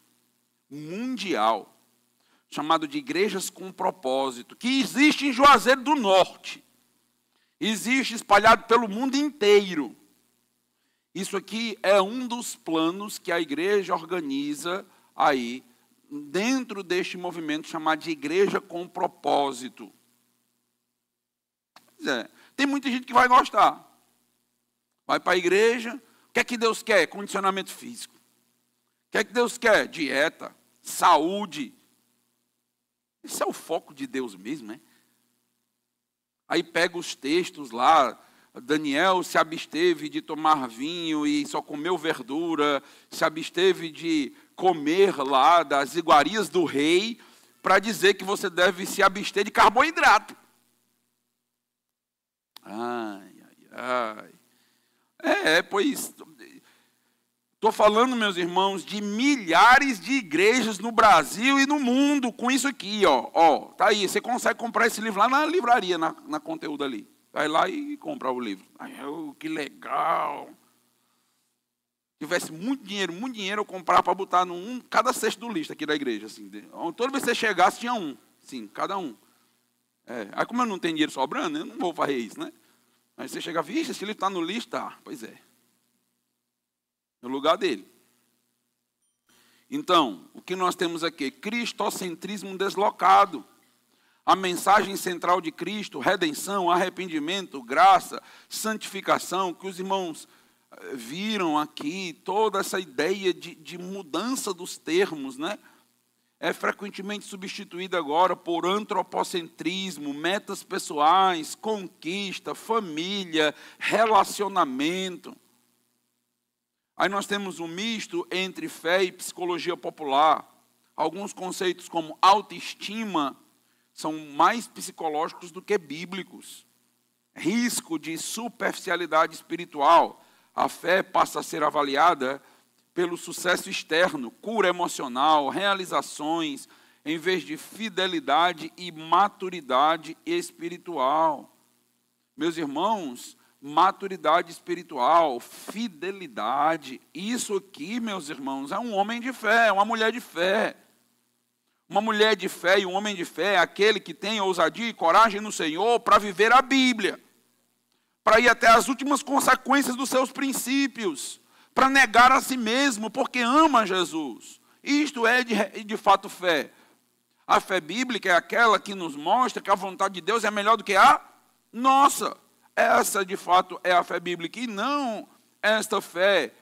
mundial chamado de Igrejas com Propósito, que existe em Juazeiro do Norte. Existe espalhado pelo mundo inteiro. Isso aqui é um dos planos que a igreja organiza aí, dentro deste movimento chamado de Igreja com Propósito. Tem muita gente que vai gostar. Vai para a igreja, o que é que Deus quer? Condicionamento físico. O que é que Deus quer? Dieta, saúde. Esse é o foco de Deus mesmo, né? Aí pega os textos lá, Daniel se absteve de tomar vinho e só comeu verdura, se absteve de comer lá das iguarias do rei, para dizer que você deve se abster de carboidrato. Pois, estou falando, meus irmãos, de milhares de igrejas no Brasil e no mundo com isso aqui, tá aí, você consegue comprar esse livro lá na livraria, na conteúdo ali. Vai lá e compra o livro. Que legal. Se tivesse muito dinheiro, eu comprava para botar cada cesto do lixo aqui da igreja. Assim, toda vez que você chegasse, tinha um. Sim, cada um. Aí como eu não tenho dinheiro sobrando, eu não vou fazer isso, né? Aí você chega, vixe, esse livro está no lixo, tá? Pois é. No lugar dele. Então, o que nós temos aqui? Cristocentrismo deslocado. A mensagem central de Cristo, redenção, arrependimento, graça, santificação, que os irmãos viram aqui, toda essa ideia de mudança dos termos, né? É frequentemente substituída agora por antropocentrismo, metas pessoais, conquista, família, relacionamento. Aí nós temos um misto entre fé e psicologia popular. Alguns conceitos como autoestima são mais psicológicos do que bíblicos. Risco de superficialidade espiritual. A fé passa a ser avaliada pelo sucesso externo, cura emocional, realizações, em vez de fidelidade e maturidade espiritual. Meus irmãos, maturidade espiritual, fidelidade, isso aqui, meus irmãos, é um homem de fé, é uma mulher de fé. Uma mulher de fé e um homem de fé é aquele que tem ousadia e coragem no Senhor para viver a Bíblia, para ir até as últimas consequências dos seus princípios, para negar a si mesmo, porque ama Jesus. Isto é de fato fé. A fé bíblica é aquela que nos mostra que a vontade de Deus é melhor do que a nossa. Essa, de fato, é a fé bíblica, e não esta fé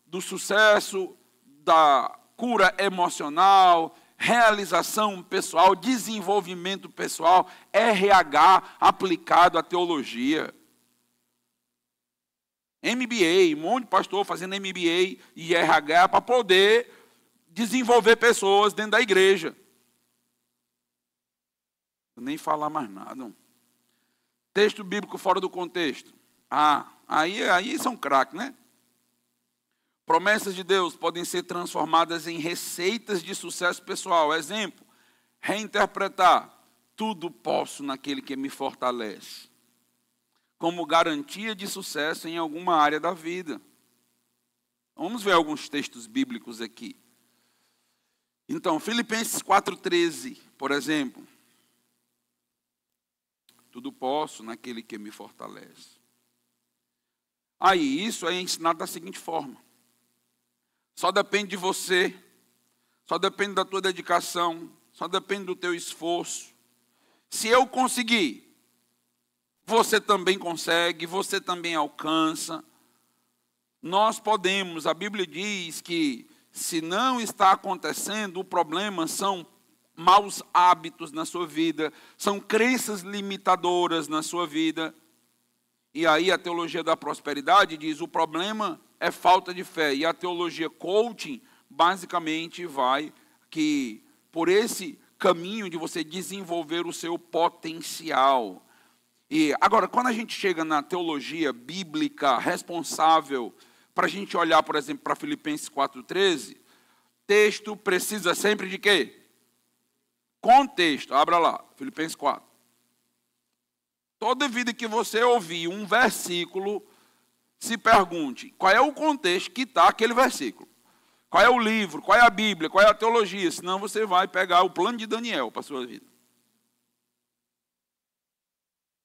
do sucesso, da cura emocional, realização pessoal, desenvolvimento pessoal, RH aplicado à teologia. MBA, um monte de pastor fazendo MBA e RH para poder desenvolver pessoas dentro da igreja. Vou nem falar mais nada. Texto bíblico fora do contexto. Aí são craques, né? Promessas de Deus podem ser transformadas em receitas de sucesso pessoal. Exemplo, reinterpretar. Tudo posso naquele que me fortalece. Como garantia de sucesso em alguma área da vida. Vamos ver alguns textos bíblicos aqui. Então, Filipenses 4,13, por exemplo. Tudo posso naquele que me fortalece. Aí, isso é ensinado da seguinte forma. Só depende de você, só depende da tua dedicação, só depende do teu esforço. Se eu conseguir, você também consegue, você também alcança. Nós podemos, a Bíblia diz que se não está acontecendo, o problema são maus hábitos na sua vida, são crenças limitadoras na sua vida. E aí a teologia da prosperidade diz, o problema é falta de fé. E a teologia coaching basicamente vai que por esse caminho de você desenvolver o seu potencial. E agora, quando a gente chega na teologia bíblica responsável, para a gente olhar, por exemplo, para Filipenses 4,13, texto precisa sempre de quê? Contexto. Abra lá, Filipenses 4. Toda vida que você ouvir um versículo, se pergunte qual é o contexto que está aquele versículo. Qual é o livro, qual é a Bíblia, qual é a teologia, senão você vai pegar o plano de Daniel para a sua vida.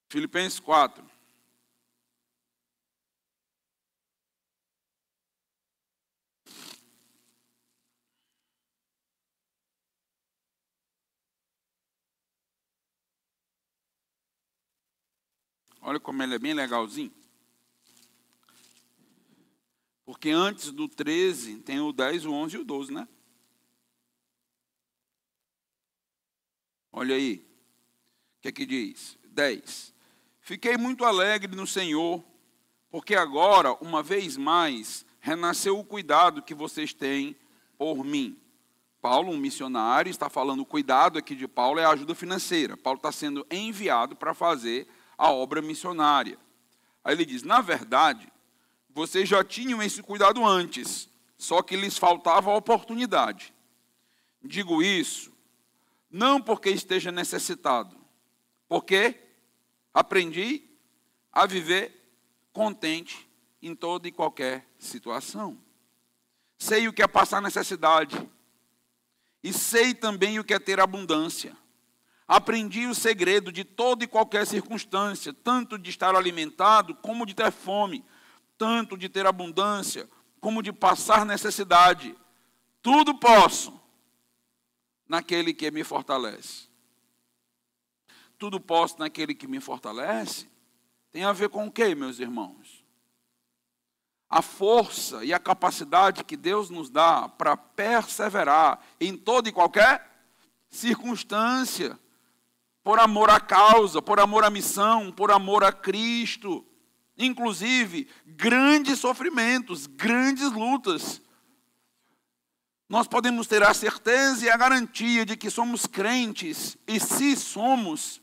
Filipenses 4. Olha como ele é bem legalzinho. Porque antes do 13 tem o 10, o 11 e o 12, né? Olha aí. O que é que diz? 10. Fiquei muito alegre no Senhor, porque agora, uma vez mais, renasceu o cuidado que vocês têm por mim. Paulo, um missionário, está falando, o cuidado aqui de Paulo é a ajuda financeira. Paulo está sendo enviado para fazer a obra missionária. Aí ele diz, na verdade, vocês já tinham esse cuidado antes, só que lhes faltava a oportunidade. Digo isso, não porque esteja necessitado, porque aprendi a viver contente em toda e qualquer situação. Sei o que é passar necessidade e sei também o que é ter abundância. Aprendi o segredo de toda e qualquer circunstância, tanto de estar alimentado como de ter fome, tanto de ter abundância, como de passar necessidade. Tudo posso naquele que me fortalece. Tudo posso naquele que me fortalece. Tem a ver com o quê, meus irmãos? A força e a capacidade que Deus nos dá para perseverar em toda e qualquer circunstância, por amor à causa, por amor à missão, por amor a Cristo. Inclusive, grandes sofrimentos, grandes lutas. Nós podemos ter a certeza e a garantia de que somos crentes, e se somos,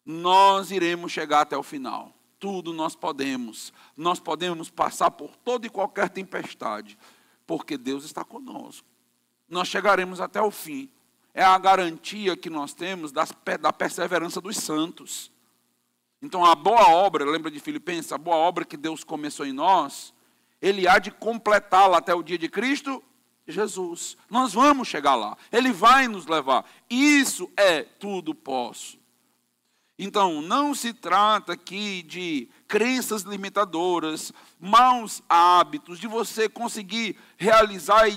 nós iremos chegar até o final. Tudo nós podemos passar por toda e qualquer tempestade, porque Deus está conosco. Nós chegaremos até o fim. É a garantia que nós temos da perseverança dos santos. Então, a boa obra, lembra de Filipenses? A boa obra que Deus começou em nós, Ele há de completá-la até o dia de Cristo Jesus. Nós vamos chegar lá. Ele vai nos levar. Isso é tudo posso. Então, não se trata aqui de crenças limitadoras, maus hábitos, de você conseguir realizar e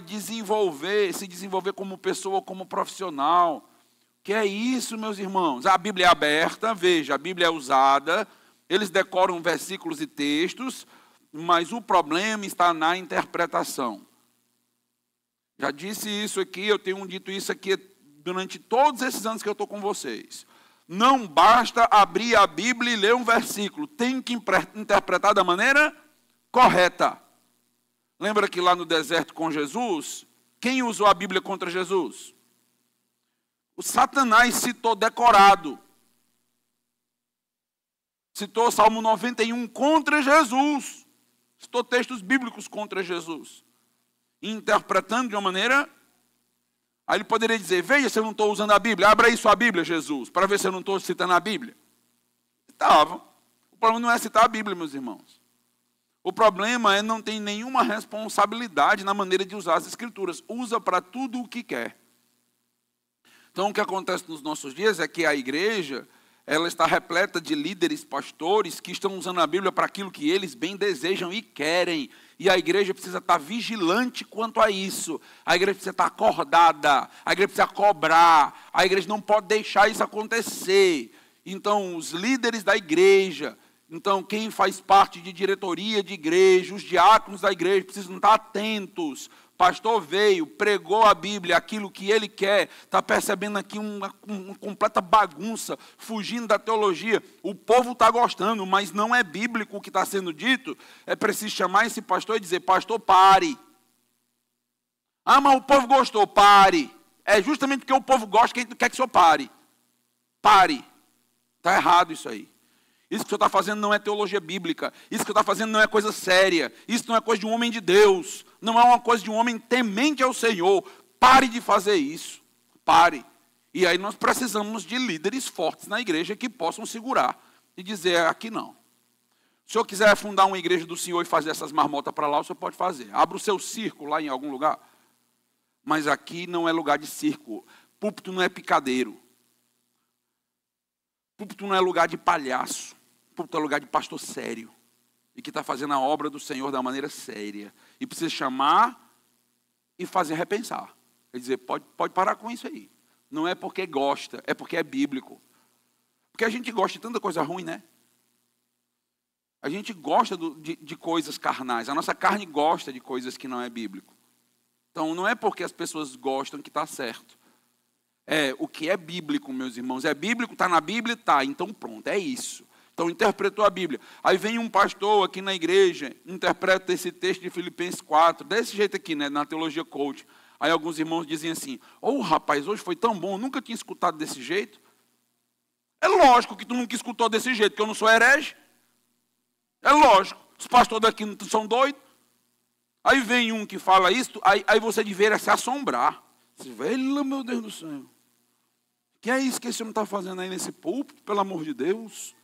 se desenvolver como pessoa, como profissional. Que é isso, meus irmãos? A Bíblia é aberta, veja, a Bíblia é usada, eles decoram versículos e textos, mas o problema está na interpretação. Já disse isso aqui, eu tenho dito isso aqui durante todos esses anos que eu estou com vocês. Não basta abrir a Bíblia e ler um versículo, tem que interpretar da maneira correta. Lembra que lá no deserto com Jesus, quem usou a Bíblia contra Jesus? O Satanás citou decorado. Citou Salmo 91 contra Jesus. Citou textos bíblicos contra Jesus. Interpretando de uma maneira... Aí ele poderia dizer, veja se eu não estou usando a Bíblia. Abra aí sua Bíblia, Jesus, para ver se eu não estou citando a Bíblia. Estava. O problema não é citar a Bíblia, meus irmãos. O problema é não ter nenhuma responsabilidade na maneira de usar as Escrituras. Usa para tudo o que quer. Então, o que acontece nos nossos dias é que a igreja, ela está repleta de líderes, pastores, que estão usando a Bíblia para aquilo que eles bem desejam e querem. E a igreja precisa estar vigilante quanto a isso. A igreja precisa estar acordada. A igreja precisa cobrar. A igreja não pode deixar isso acontecer. Então, os líderes da igreja, então quem faz parte de diretoria de igreja, os diáconos da igreja precisam estar atentos. Pastor veio, pregou a Bíblia, aquilo que ele quer, está percebendo aqui uma completa bagunça, fugindo da teologia. O povo está gostando, mas não é bíblico o que está sendo dito. É preciso chamar esse pastor e dizer, pastor, pare. Ah, mas o povo gostou, pare. É justamente porque o povo gosta que quer que o senhor pare. Pare. Está errado isso aí. Isso que o senhor está fazendo não é teologia bíblica. Isso que o senhor está fazendo não é coisa séria. Isso não é coisa de um homem de Deus. Não é uma coisa de um homem temente ao Senhor. Pare de fazer isso. Pare. E aí nós precisamos de líderes fortes na igreja que possam segurar e dizer, aqui não. Se o senhor quiser fundar uma igreja do Senhor e fazer essas marmotas para lá, o senhor pode fazer. Abra o seu circo lá em algum lugar. Mas aqui não é lugar de circo. Púlpito não é picadeiro. Púlpito não é lugar de palhaço. Púlpito é lugar de pastor sério. E que está fazendo a obra do Senhor da maneira séria. E precisa chamar e fazer repensar. Quer dizer, pode parar com isso aí. Não é porque gosta, é porque é bíblico. Porque a gente gosta de tanta coisa ruim, né? A gente gosta de coisas carnais. A nossa carne gosta de coisas que não é bíblico. Então, não é porque as pessoas gostam que está certo. É o que é bíblico, meus irmãos. É bíblico, está na Bíblia, está. Então, pronto, é isso. Então, interpretou a Bíblia. Aí vem um pastor aqui na igreja, interpreta esse texto de Filipenses 4, desse jeito aqui, né, na teologia coach. Aí alguns irmãos dizem assim, rapaz, hoje foi tão bom, eu nunca tinha escutado desse jeito. É lógico que tu nunca escutou desse jeito, porque eu não sou herege. É lógico, os pastores daqui não são doidos. Aí vem um que fala isso, aí você deveria se assombrar. Você, velho, meu Deus do céu. Que é isso que esse homem está fazendo aí nesse púlpito, pelo amor de Deus?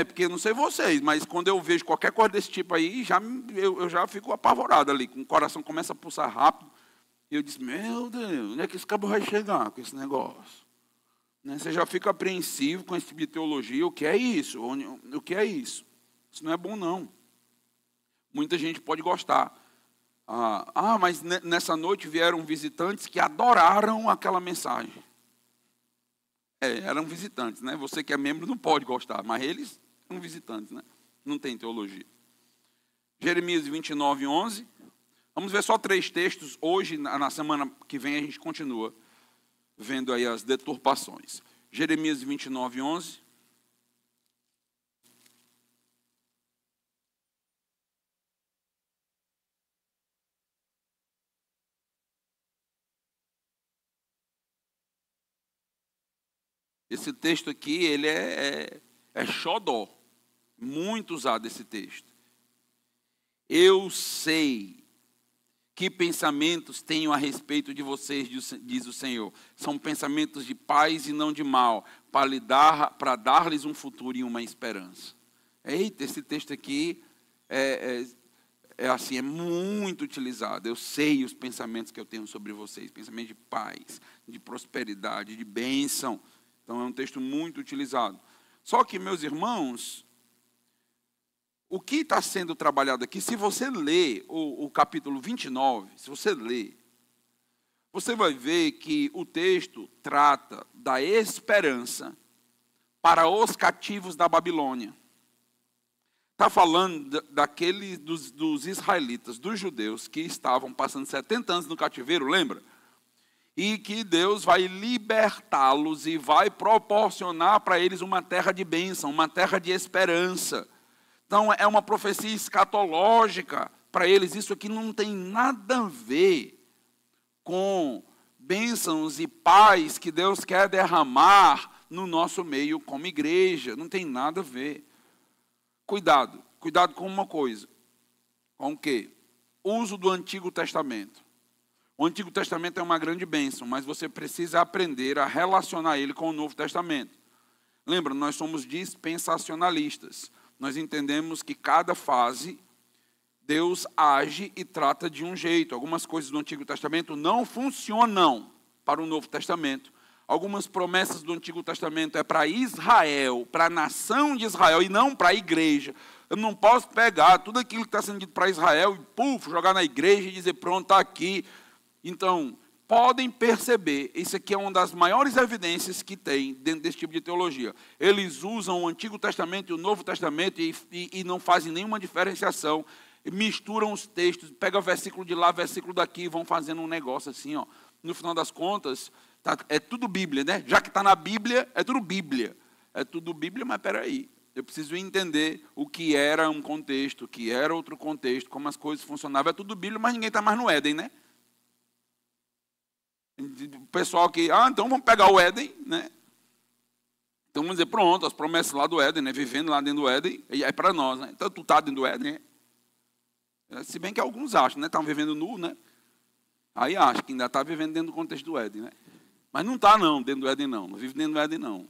Porque eu não sei vocês, mas quando eu vejo qualquer coisa desse tipo aí, eu já fico apavorado ali. O coração começa a pulsar rápido. E eu disse, meu Deus, onde é que esse cabo vai chegar com esse negócio? Né? Você já fica apreensivo com esse tipo de teologia. O que é isso? O que é isso? Isso não é bom, não. Muita gente pode gostar. Mas nessa noite vieram visitantes que adoraram aquela mensagem. Eram visitantes, né? Você que é membro não pode gostar, mas eles são visitantes, né? Não tem teologia. Jeremias 29, 11. Vamos ver só 3 textos. Hoje, na semana que vem, a gente continua vendo aí as deturpações. Jeremias 29, 11. Esse texto aqui, ele é xodó. Muito usado esse texto. Eu sei que pensamentos tenho a respeito de vocês, diz o Senhor. São pensamentos de paz e não de mal, para dar-lhes um futuro e uma esperança. Eita, esse texto aqui é muito utilizado. Eu sei os pensamentos que eu tenho sobre vocês, pensamento de paz, de prosperidade, de bênção. Então é um texto muito utilizado. Só que, meus irmãos, o que está sendo trabalhado aqui, se você ler o capítulo 29, se você ler, você vai ver que o texto trata da esperança para os cativos da Babilônia. Está falando dos israelitas, dos judeus, que estavam passando 70 anos no cativeiro, lembra? E que Deus vai libertá-los e vai proporcionar para eles uma terra de bênção, uma terra de esperança. Então, é uma profecia escatológica para eles. Isso aqui não tem nada a ver com bênçãos e paz que Deus quer derramar no nosso meio como igreja. Não tem nada a ver. Cuidado com uma coisa. Com o quê? Uso do Antigo Testamento. O Antigo Testamento é uma grande bênção, mas você precisa aprender a relacionar ele com o Novo Testamento. Lembra, nós somos dispensacionalistas. Nós entendemos que cada fase, Deus age e trata de um jeito. Algumas coisas do Antigo Testamento não funcionam para o Novo Testamento. Algumas promessas do Antigo Testamento é para Israel, para a nação de Israel, e não para a igreja. Eu não posso pegar tudo aquilo que está sendo dito para Israel e, jogar na igreja e dizer, pronto, está aqui. Então, podem perceber, isso aqui é uma das maiores evidências que tem dentro desse tipo de teologia. Eles usam o Antigo Testamento e o Novo Testamento e não fazem nenhuma diferenciação, misturam os textos, pegam versículo de lá, versículo daqui, e vão fazendo um negócio assim, ó. No final das contas, é tudo Bíblia, né? Já que está na Bíblia, é tudo Bíblia. É tudo Bíblia, mas peraí, eu preciso entender o que era um contexto, o que era outro contexto, como as coisas funcionavam. É tudo Bíblia, mas ninguém está mais no Éden, né? O pessoal que, então vamos pegar o Éden, né? Então vamos dizer, pronto, as promessas lá do Éden, né? Vivendo lá dentro do Éden, é para nós, né? Então tu está dentro do Éden, né? Se bem que alguns acham, né? Estão vivendo nu, né? Aí acham que ainda está vivendo dentro do contexto do Éden, né? Mas não está não, dentro do Éden não vive dentro do Éden não.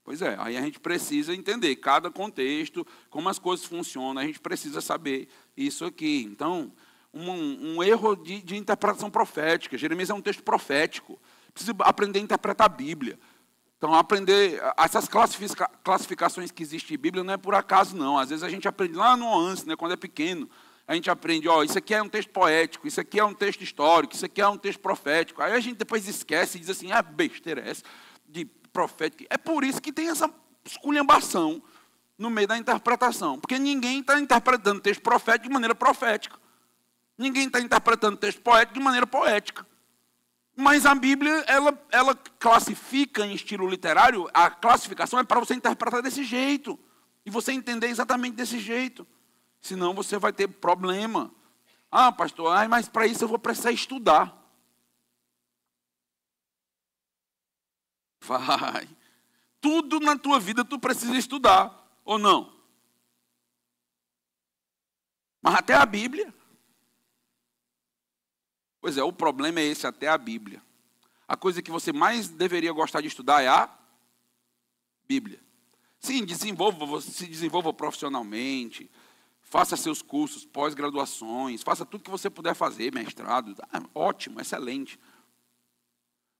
Pois é, aí a gente precisa entender cada contexto, como as coisas funcionam, a gente precisa saber isso aqui. Então, um erro de interpretação profética. Jeremias é um texto profético. Precisa aprender a interpretar a Bíblia. Então, aprender essas classificações que existem em Bíblia não é por acaso, não. Às vezes a gente aprende lá no nuance, né, quando é pequeno. A gente aprende, isso aqui é um texto poético, isso aqui é um texto histórico, isso aqui é um texto profético. Aí a gente depois esquece e diz assim, besteira essa de profético. É por isso que tem essa esculhambação no meio da interpretação. Porque ninguém está interpretando texto profético de maneira profética. Ninguém está interpretando texto poético de maneira poética. Mas a Bíblia, ela classifica em estilo literário, a classificação é para você interpretar desse jeito. E você entender exatamente desse jeito. Senão você vai ter problema. Pastor, mas para isso eu vou precisar estudar. Vai. Tudo na tua vida tu precisa estudar, ou não? Mas até a Bíblia. Pois é, o problema é esse, até a Bíblia. A coisa que você mais deveria gostar de estudar é a Bíblia. Sim, se desenvolva profissionalmente, faça seus cursos, pós-graduações, faça tudo que você puder fazer, mestrado, ótimo, excelente.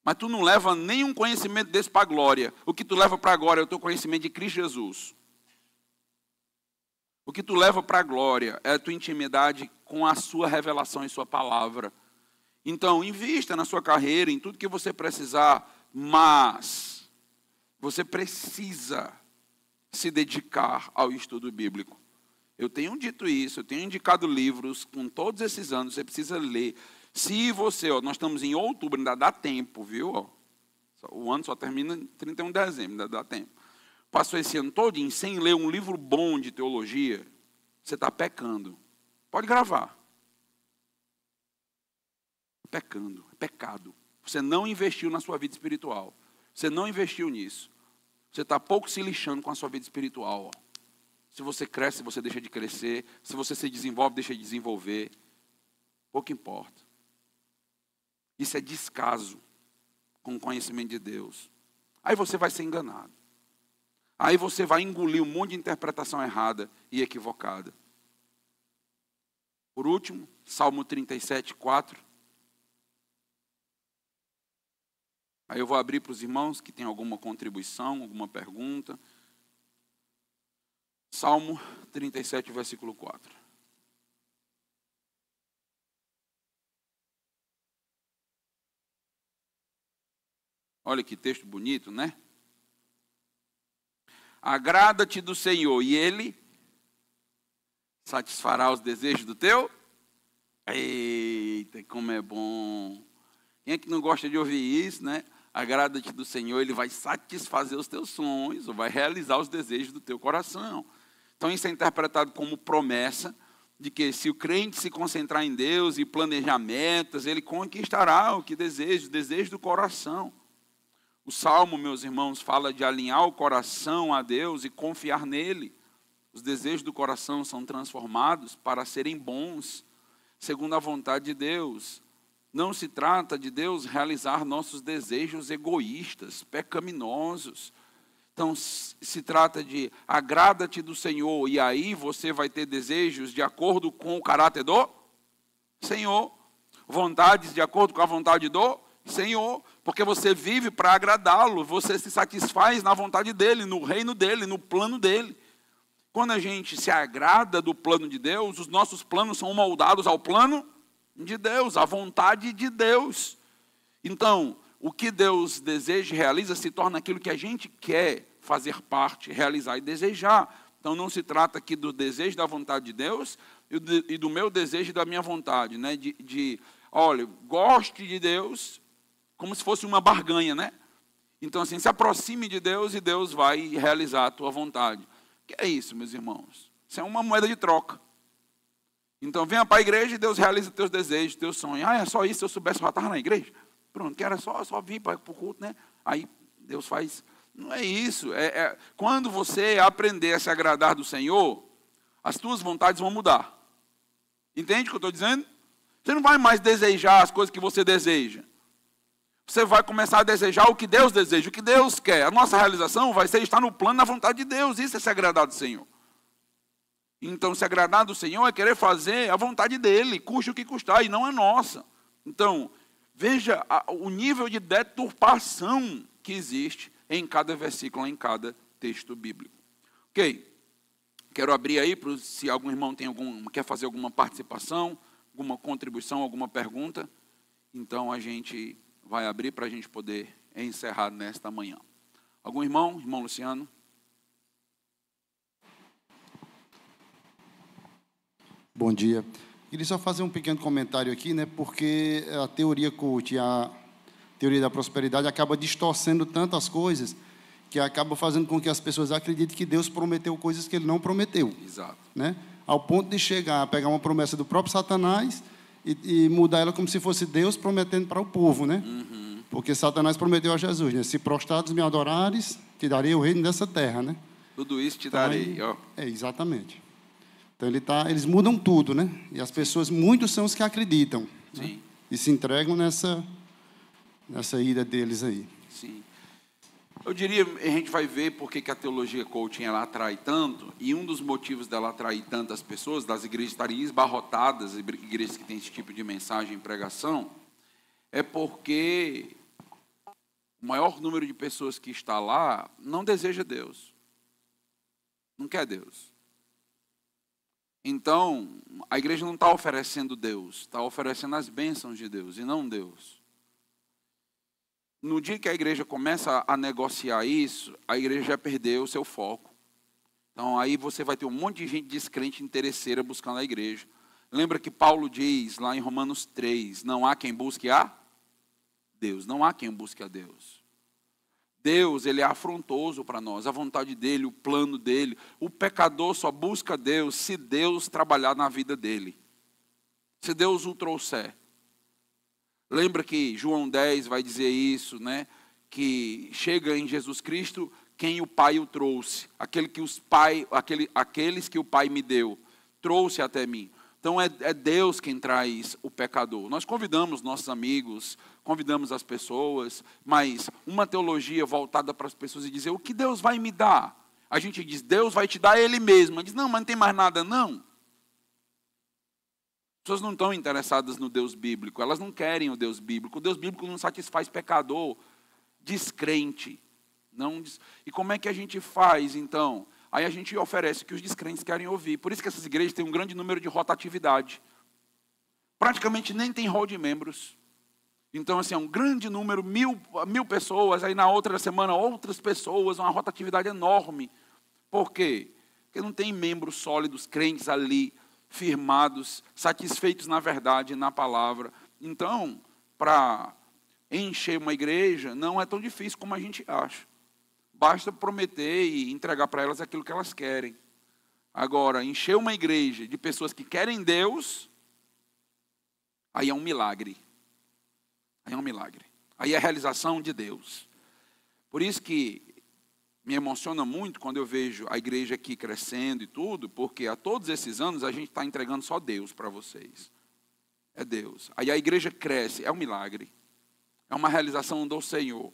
Mas tu não leva nenhum conhecimento desse para a glória. O que tu leva para a glória é o teu conhecimento de Cristo Jesus. O que tu leva para a glória é a tua intimidade com a sua revelação e sua palavra. Então, invista na sua carreira, em tudo que você precisar, mas você precisa se dedicar ao estudo bíblico. Eu tenho dito isso, eu tenho indicado livros com todos esses anos, você precisa ler. Se você, nós estamos em outubro, ainda dá tempo, viu? O ano só termina em 31 de dezembro, ainda dá tempo. Passou esse ano todinho sem ler um livro bom de teologia, você está pecando. Pode gravar. Pecando, é pecado. Você não investiu na sua vida espiritual. Você não investiu nisso. Você está pouco se lixando com a sua vida espiritual. Se você cresce, você deixa de crescer. Se você se desenvolve, deixa de desenvolver. Pouco importa. Isso é descaso com o conhecimento de Deus. Aí você vai ser enganado. Aí você vai engolir um monte de interpretação errada e equivocada. Por último, Salmo 37, 4. Aí eu vou abrir para os irmãos que têm alguma contribuição, alguma pergunta. Salmo 37, versículo 4. Olha que texto bonito, né? Agrada-te do Senhor e Ele satisfará os desejos do teu. Eita, como é bom. Quem é que não gosta de ouvir isso, né? Agrada-te do Senhor, Ele vai satisfazer os teus sonhos, ou vai realizar os desejos do teu coração. Então isso é interpretado como promessa de que se o crente se concentrar em Deus e planejar metas, ele conquistará o que deseja, o desejo do coração. O Salmo, meus irmãos, fala de alinhar o coração a Deus e confiar nele. Os desejos do coração são transformados para serem bons, segundo a vontade de Deus. Não se trata de Deus realizar nossos desejos egoístas, pecaminosos. Então, se trata de agrada-te do Senhor, e aí você vai ter desejos de acordo com o caráter do Senhor. Vontades de acordo com a vontade do Senhor. Porque você vive para agradá-lo, você se satisfaz na vontade dele, no reino dele, no plano dele. Quando a gente se agrada do plano de Deus, os nossos planos são moldados ao plano de Deus, à vontade de Deus. Então, o que Deus deseja e realiza se torna aquilo que a gente quer fazer parte, realizar e desejar. Então, não se trata aqui do desejo da vontade de Deus e do meu desejo e da minha vontade, né? Olha, goste de Deus como se fosse uma barganha, né? Então, assim, se aproxime de Deus e Deus vai realizar a tua vontade. O que é isso, meus irmãos? Isso é uma moeda de troca. Então, venha para a igreja e Deus realiza teus desejos, teus sonhos. É só isso, se eu soubesse, eu já estava na igreja. Pronto, que era só vir para o culto, né? Aí Deus faz. Não é isso. Quando você aprender a se agradar do Senhor, as tuas vontades vão mudar. Entende o que eu estou dizendo? Você não vai mais desejar as coisas que você deseja. Você vai começar a desejar o que Deus deseja, o que Deus quer. A nossa realização vai ser estar no plano, na vontade de Deus. Isso é se agradar do Senhor. Então, se agradar do Senhor é querer fazer a vontade dEle, custe o que custar, e não a nossa. Então, veja o nível de deturpação que existe em cada versículo, em cada texto bíblico. Ok? Quero abrir aí, se algum irmão quer fazer alguma participação, alguma contribuição, alguma pergunta. Então, a gente vai abrir para a gente poder encerrar nesta manhã. Algum irmão? Irmão Luciano? Bom dia. Queria só fazer um pequeno comentário aqui, né? Porque a teoria coach, a teoria da prosperidade acaba distorcendo tantas coisas que acaba fazendo com que as pessoas acreditem que Deus prometeu coisas que Ele não prometeu. Exato. Né? Ao ponto de chegar a pegar uma promessa do próprio Satanás e mudar ela como se fosse Deus prometendo para o povo, né? Uhum. Porque Satanás prometeu a Jesus, né? Se prostrados me adorares, te darei o reino dessa terra, né? Tudo isso te darei. Então, exatamente. Então eles mudam tudo, né? E as pessoas, muitos são os que acreditam, Sim. Né? E se entregam nessa ida deles aí. Sim. Eu diria, a gente vai ver por que a teologia coaching ela atrai tanto, e um dos motivos dela atrair tantas pessoas, das igrejas estarem esbarrotadas, igrejas que têm esse tipo de mensagem e pregação, é porque o maior número de pessoas que está lá não deseja Deus. Não quer Deus. Então, a igreja não está oferecendo Deus, está oferecendo as bênçãos de Deus, e não Deus. No dia que a igreja começa a negociar isso, a igreja já perdeu o seu foco. Então, aí você vai ter um monte de gente descrente, interesseira, buscando a igreja. Lembra que Paulo diz, lá em Romanos 3, não há quem busque a Deus. Não há quem busque a Deus. Deus, Ele é afrontoso para nós, a vontade dEle, o plano dEle. O pecador só busca Deus se Deus trabalhar na vida dele. Se Deus o trouxer. Lembra que João 10 vai dizer isso, né? Que chega em Jesus Cristo quem o Pai o trouxe. Aqueles que o Pai me deu, trouxe até mim. Então é Deus quem traz o pecador. Nós convidamos nossos amigos, convidamos as pessoas, mas uma teologia voltada para as pessoas e dizer, o que Deus vai me dar? A gente diz, Deus vai te dar Ele mesmo. A gente diz, não, mas não tem mais nada, não. As pessoas não estão interessadas no Deus bíblico, elas não querem o Deus bíblico. O Deus bíblico não satisfaz pecador, descrente. E como é que a gente faz, então? Aí a gente oferece o que os descrentes querem ouvir. Por isso que essas igrejas têm um grande número de rotatividade. Praticamente nem tem hall de membros. Então, assim, é um grande número, mil pessoas, aí na outra semana outras pessoas, uma rotatividade enorme. Por quê? Porque não tem membros sólidos, crentes ali, firmados, satisfeitos na verdade, na palavra. Então, para encher uma igreja, não é tão difícil como a gente acha. Basta prometer e entregar para elas aquilo que elas querem. Agora, encher uma igreja de pessoas que querem Deus, aí é um milagre. Aí é um milagre. Aí é a realização de Deus. Por isso que me emociona muito quando eu vejo a igreja aqui crescendo e tudo, porque há todos esses anos a gente está entregando só Deus para vocês. É Deus. Aí a igreja cresce, é um milagre. É uma realização do Senhor.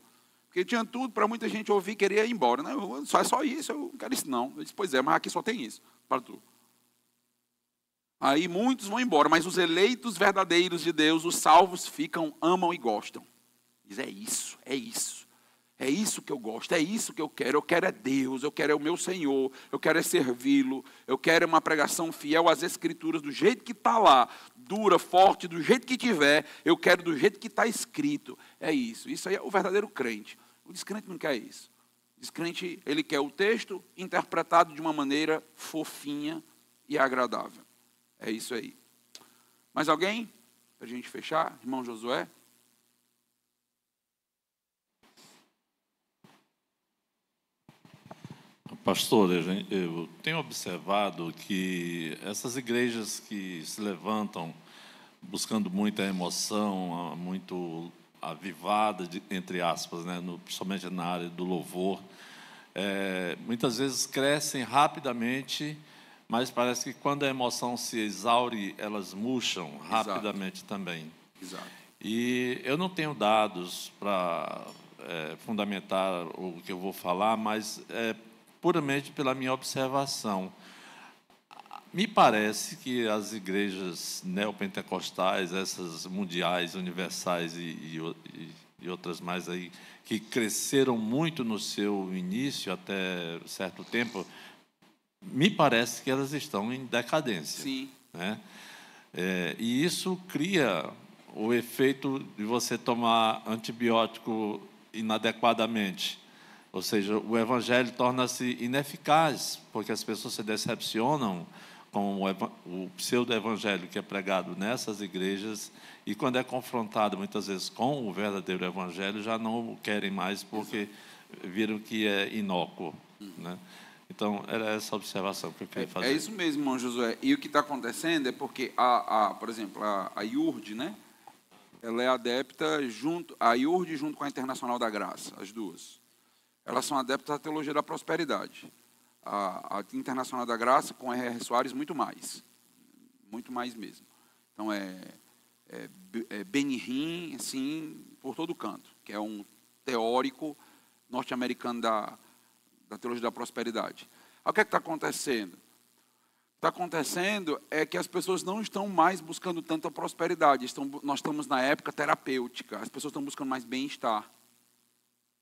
Porque tinha tudo para muita gente ouvir e querer ir embora. Não, é só isso, eu não quero isso não. Eu disse, pois é, mas aqui só tem isso, para tu. Aí muitos vão embora, mas os eleitos verdadeiros de Deus, os salvos, ficam, amam e gostam. Diz, é isso, é isso. É isso que eu gosto, é isso que eu quero é Deus, eu quero é o meu Senhor, eu quero é servi-lo, eu quero é uma pregação fiel às Escrituras, do jeito que está lá, dura, forte, do jeito que tiver, eu quero do jeito que está escrito. É isso, isso aí é o verdadeiro crente. O descrente não quer isso. O descrente, ele quer o texto interpretado de uma maneira fofinha e agradável. É isso aí. Mais alguém? Para a gente fechar, irmão Josué? Pastor, eu tenho observado que essas igrejas que se levantam buscando muita emoção, muito avivada, entre aspas, né, principalmente na área do louvor, muitas vezes crescem rapidamente, mas parece que quando a emoção se exaure, elas murcham rapidamente também. Exato. E eu não tenho dados para fundamentar o que eu vou falar, mas puramente pela minha observação. Me parece que as igrejas neopentecostais, essas mundiais, universais e outras mais aí, que cresceram muito no seu início até certo tempo, me parece que elas estão em decadência. Sim. Né? E isso cria o efeito de você tomar antibiótico inadequadamente. Ou seja, o evangelho torna-se ineficaz, porque as pessoas se decepcionam com o pseudo-evangelho que é pregado nessas igrejas, e quando é confrontado muitas vezes com o verdadeiro evangelho, já não o querem mais, porque viram que é inócuo. Né? Então, era essa observação que eu queria fazer. É isso mesmo, irmão Josué. E o que está acontecendo é porque, por exemplo, a IURD, né? Ela é adepta, a IURD junto com a Internacional da Graça, as duas. Elas são adeptas à teologia da prosperidade. A Internacional da Graça, com R.R. Soares, muito mais mesmo. Então, Benihim, assim, por todo canto, que é um teórico norte-americano da teologia da prosperidade. O que é que está acontecendo? O que está acontecendo é que as pessoas não estão mais buscando tanta prosperidade. Nós estamos na época terapêutica. As pessoas estão buscando mais bem-estar.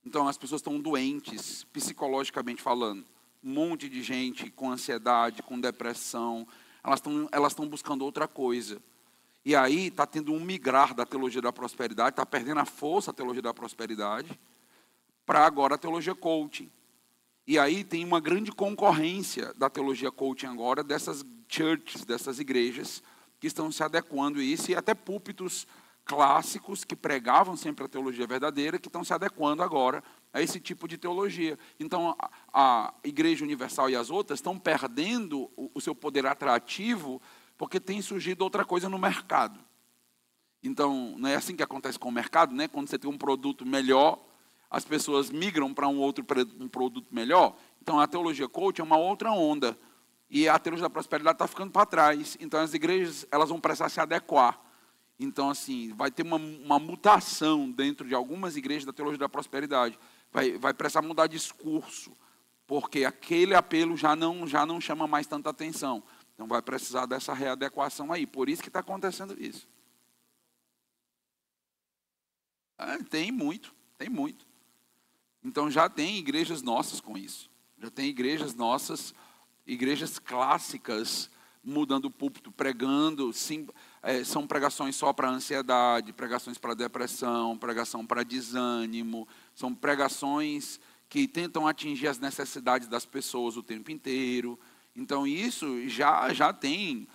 Então, as pessoas estão doentes, psicologicamente falando. Um monte de gente com ansiedade, com depressão. Elas estão buscando outra coisa. E aí está tendo um migrar da teologia da prosperidade, está perdendo a força a teologia da prosperidade, para agora a teologia coaching. E aí tem uma grande concorrência da teologia coaching agora, dessas churches, dessas igrejas, que estão se adequando a isso, e até púlpitos clássicos que pregavam sempre a teologia verdadeira, que estão se adequando agora a esse tipo de teologia. Então, a Igreja Universal e as outras estão perdendo o seu poder atrativo, porque tem surgido outra coisa no mercado. Então, não é assim que acontece com o mercado, né? Quando você tem um produto melhor, as pessoas migram para um produto melhor. Então, a teologia coach é uma outra onda. E a teologia da prosperidade está ficando para trás. Então, as igrejas elas vão precisar se adequar. Então, assim, vai ter uma mutação dentro de algumas igrejas da teologia da prosperidade. Vai precisar mudar discurso, porque aquele apelo já não chama mais tanta atenção. Então, vai precisar dessa readequação aí. Por isso que está acontecendo isso. Tem muito. Então, já tem igrejas nossas com isso. Já tem igrejas nossas, igrejas clássicas, mudando o púlpito, pregando. São pregações só para ansiedade, pregações para depressão, pregação para desânimo. São pregações que tentam atingir as necessidades das pessoas o tempo inteiro. Então, isso já tem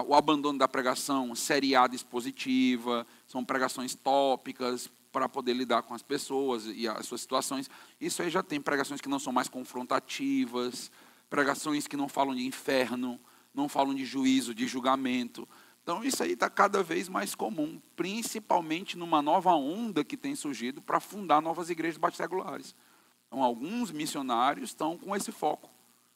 o abandono da pregação seriada expositiva, são pregações tópicas para poder lidar com as pessoas e as suas situações. Isso aí já tem pregações que não são mais confrontativas, pregações que não falam de inferno, não falam de juízo, de julgamento. Então, isso aí está cada vez mais comum, principalmente numa nova onda que tem surgido para fundar novas igrejas batistas-regulares. Então, alguns missionários estão com esse foco.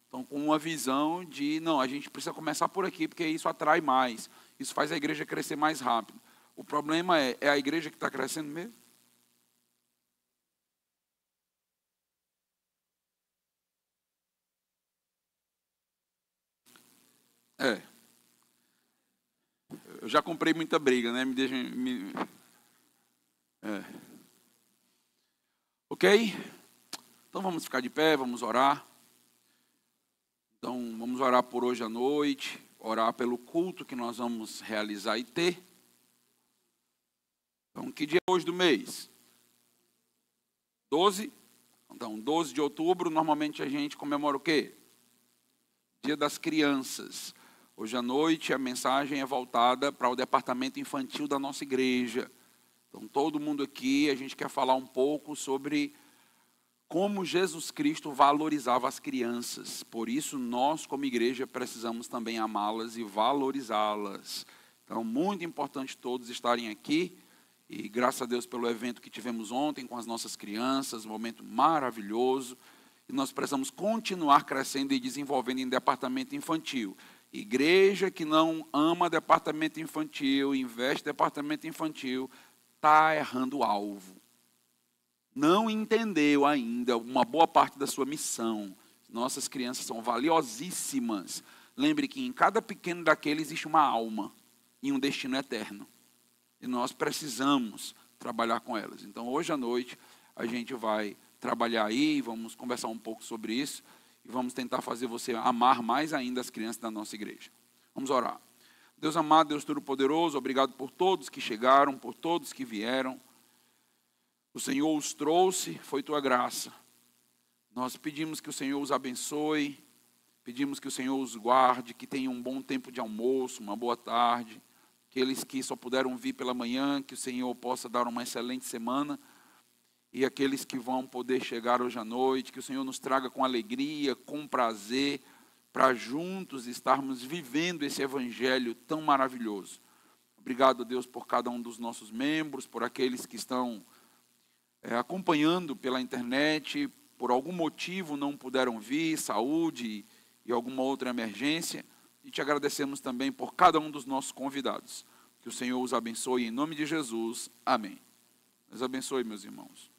Estão com uma visão de, não, a gente precisa começar por aqui, porque isso atrai mais. Isso faz a igreja crescer mais rápido. O problema é a igreja que está crescendo mesmo? Eu já comprei muita briga, né? Ok? Então vamos ficar de pé, vamos orar. Então vamos orar por hoje à noite, orar pelo culto que nós vamos realizar e ter. Então, que dia é hoje do mês? 12? Então, 12 de outubro, normalmente a gente comemora o quê? Dia das Crianças. Hoje à noite a mensagem é voltada para o departamento infantil da nossa igreja. Então, todo mundo aqui, a gente quer falar um pouco sobre como Jesus Cristo valorizava as crianças. Por isso, nós, como igreja, precisamos também amá-las e valorizá-las. Então, muito importante todos estarem aqui E graças a Deus pelo evento que tivemos ontem com as nossas crianças, um momento maravilhoso. E nós precisamos continuar crescendo e desenvolvendo em departamento infantil. Igreja que não ama departamento infantil, investe em departamento infantil, está errando o alvo. Não entendeu ainda uma boa parte da sua missão. Nossas crianças são valiosíssimas. Lembre que em cada pequeno daquele existe uma alma e um destino eterno. E nós precisamos trabalhar com elas. Então, hoje à noite, a gente vai trabalhar aí, vamos conversar um pouco sobre isso e vamos tentar fazer você amar mais ainda as crianças da nossa igreja. Vamos orar. Deus amado, Deus Todo-Poderoso, obrigado por todos que chegaram, por todos que vieram. O Senhor os trouxe, foi tua graça. Nós pedimos que o Senhor os abençoe, pedimos que o Senhor os guarde, que tenham um bom tempo de almoço, uma boa tarde. Aqueles que só puderam vir pela manhã, que o Senhor possa dar uma excelente semana. E aqueles que vão poder chegar hoje à noite, que o Senhor nos traga com alegria, com prazer, para juntos estarmos vivendo esse evangelho tão maravilhoso. Obrigado, Deus, por cada um dos nossos membros, por aqueles que estão acompanhando pela internet, por algum motivo não puderam vir, saúde e alguma outra emergência. E te agradecemos também por cada um dos nossos convidados. Que o Senhor os abençoe em nome de Jesus. Amém. Deus abençoe, meus irmãos.